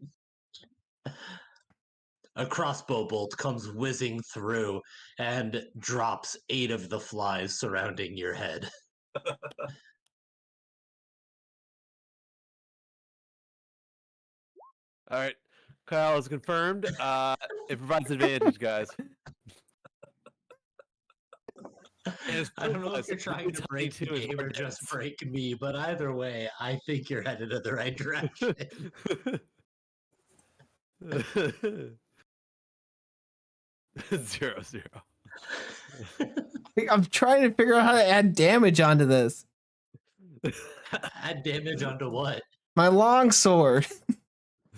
A crossbow bolt comes whizzing through and drops 8 of the flies surrounding your head. All right, Kyle is confirmed. It provides advantage, guys. I don't know if you're trying to break the game or just break me, but either way, I think you're headed in the right direction. 0-0. I'm trying to figure out how to add damage onto this. Add damage onto what? My long sword.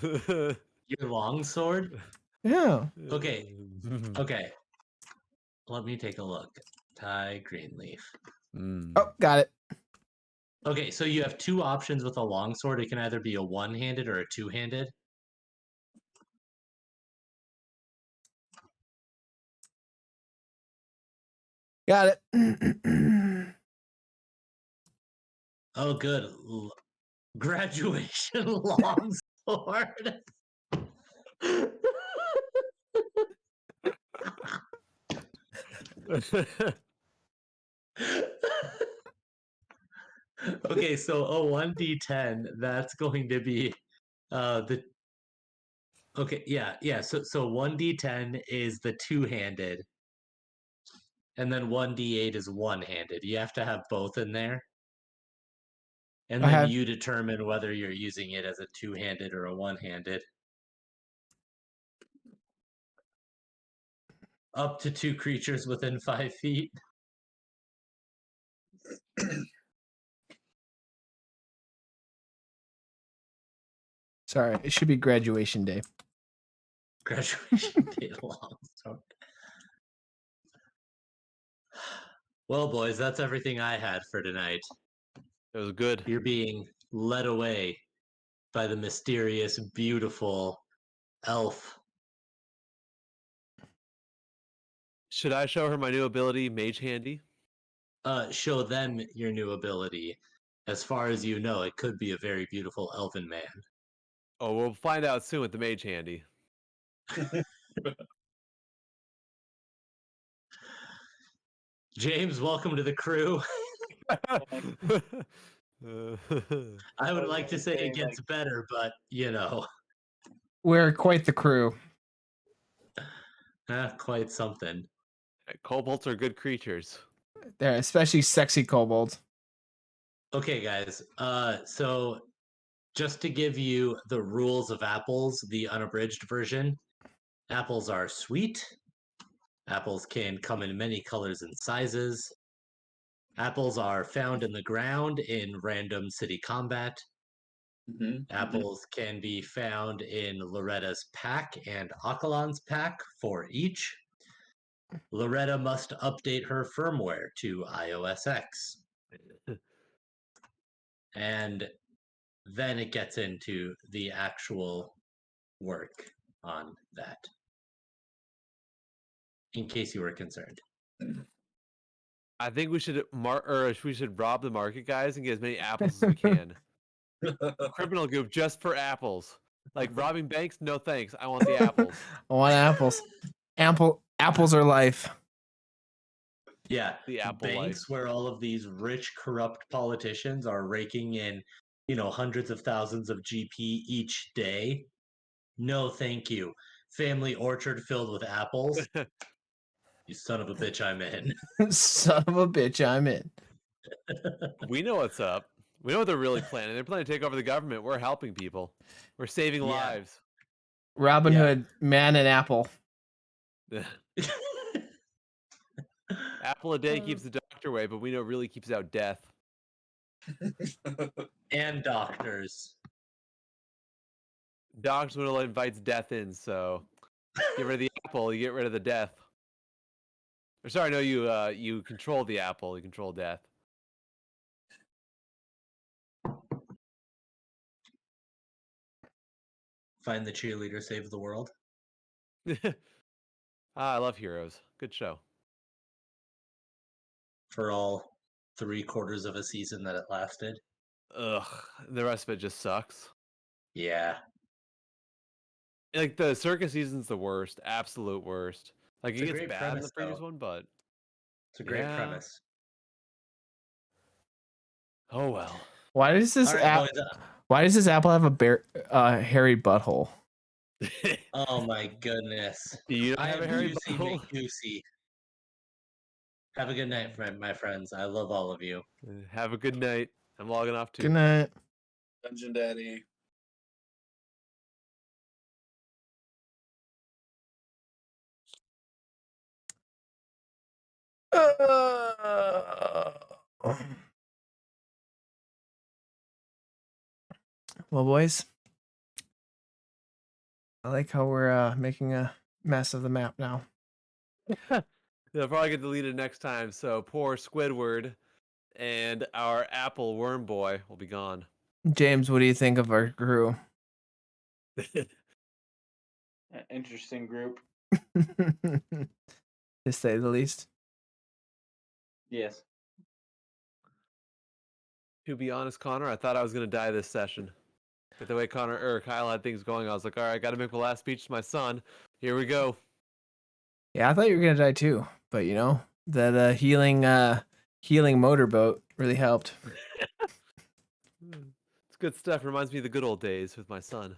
Your long sword? Yeah. Okay. Okay. Let me take a look. Ty Greenleaf. Oh, got it. Okay, so you have 2 options with a longsword. It can either be a one-handed or a two-handed. Got it. Oh, good. Graduation longsword. Okay, so a 1d10, that's going to be the okay, yeah. So 1d10 is the two-handed, and then 1d8 is one-handed. You have to have both in there. And I then have you determine whether you're using it as a two-handed or a one-handed. Up to 2 creatures within 5 feet. sorry. It should be graduation day. Graduation day longsword. Well, boys, that's everything I had for tonight. It was good. You're being led away by the mysterious, beautiful elf. Should I show her my new ability, Mage Handy? Show them your new ability. As far as you know, it could be a very beautiful elven man. Oh, we'll find out soon with the Mage Handy. James, welcome to the crew. I would like to say it gets better, but you know. We're quite the crew. Quite something. Kobolds are good creatures. They're especially sexy kobolds. Okay, guys. So just to give you the rules of apples, the unabridged version, apples are sweet. Apples can come in many colors and sizes. Apples are found in the ground in random city combat. Apples can be found in Loretta's pack and Akalan's pack for each. Loretta must update her firmware to iOS X. And then it gets into the actual work on that. In case you were concerned. I think we should we should rob the market guys and get as many apples as we can. Criminal group just for apples. Like robbing banks, no thanks. I want the apples. I want apples. Apples are life. Yeah, The apple banks life. where all of these rich, corrupt politicians are raking in, you know, hundreds of thousands of GP each day. No, thank you. Family orchard filled with apples. You son of a bitch, I'm in. Son of a bitch, I'm in. We know what's up. We know what they're really planning. They're planning to take over the government. We're helping people. We're saving Yeah. lives. Robin Yeah. Hood, man and apple. Apple a day keeps the doctor away, but we know it really keeps out death. And doctors. Doctors will invites death in, so get rid of the apple, you get rid of the death. Or sorry, no, you control the apple, you control death. Find the cheerleader, save the world. I love Heroes. Good show. For all 3/4 of a season that it lasted. Ugh, the rest of it just sucks. Yeah. Like the circus season's the worst, absolute worst. Like It's it a gets great bad in the premise, previous though. one, but It's a great Yeah. premise. oh well. Why does this All right, app? boys. Why does this apple have a hairy butthole? Oh my goodness. Do you I have a am hairy Juicy butthole? McGoosey. Have a good night, my friends. I love all of you. Have a good night. I'm logging off too. Good night. Dungeon Daddy. Well, boys, I like how we're making a mess of the map now. They'll probably get deleted next time, so poor Squidward and our apple worm boy will be gone. James, what do you think of our crew? Interesting group. To say the least. Yes. To be honest, Connor, I thought I was gonna die this session. But the way Kyle had things going, I was like, all right, I gotta make my last speech to my son. Here we go. Yeah, I thought you were gonna die too, but you know that healing motorboat really helped. It's good stuff. Reminds me of the good old days with my son.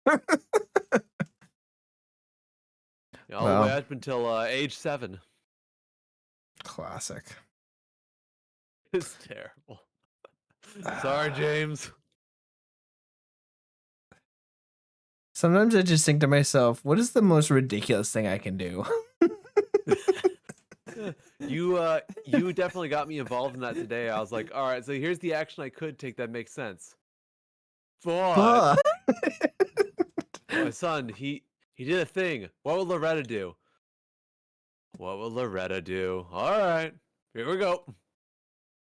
All the way Wow. up until age 7. Classic. It's terrible. Sorry, James. Sometimes I just think to myself, what is the most ridiculous thing I can do? You definitely got me involved in that today. I was like, all right, so here's the action I could take that makes sense. But my son, he did a thing. What would Loretta do? What will Loretta do? All right, here we go.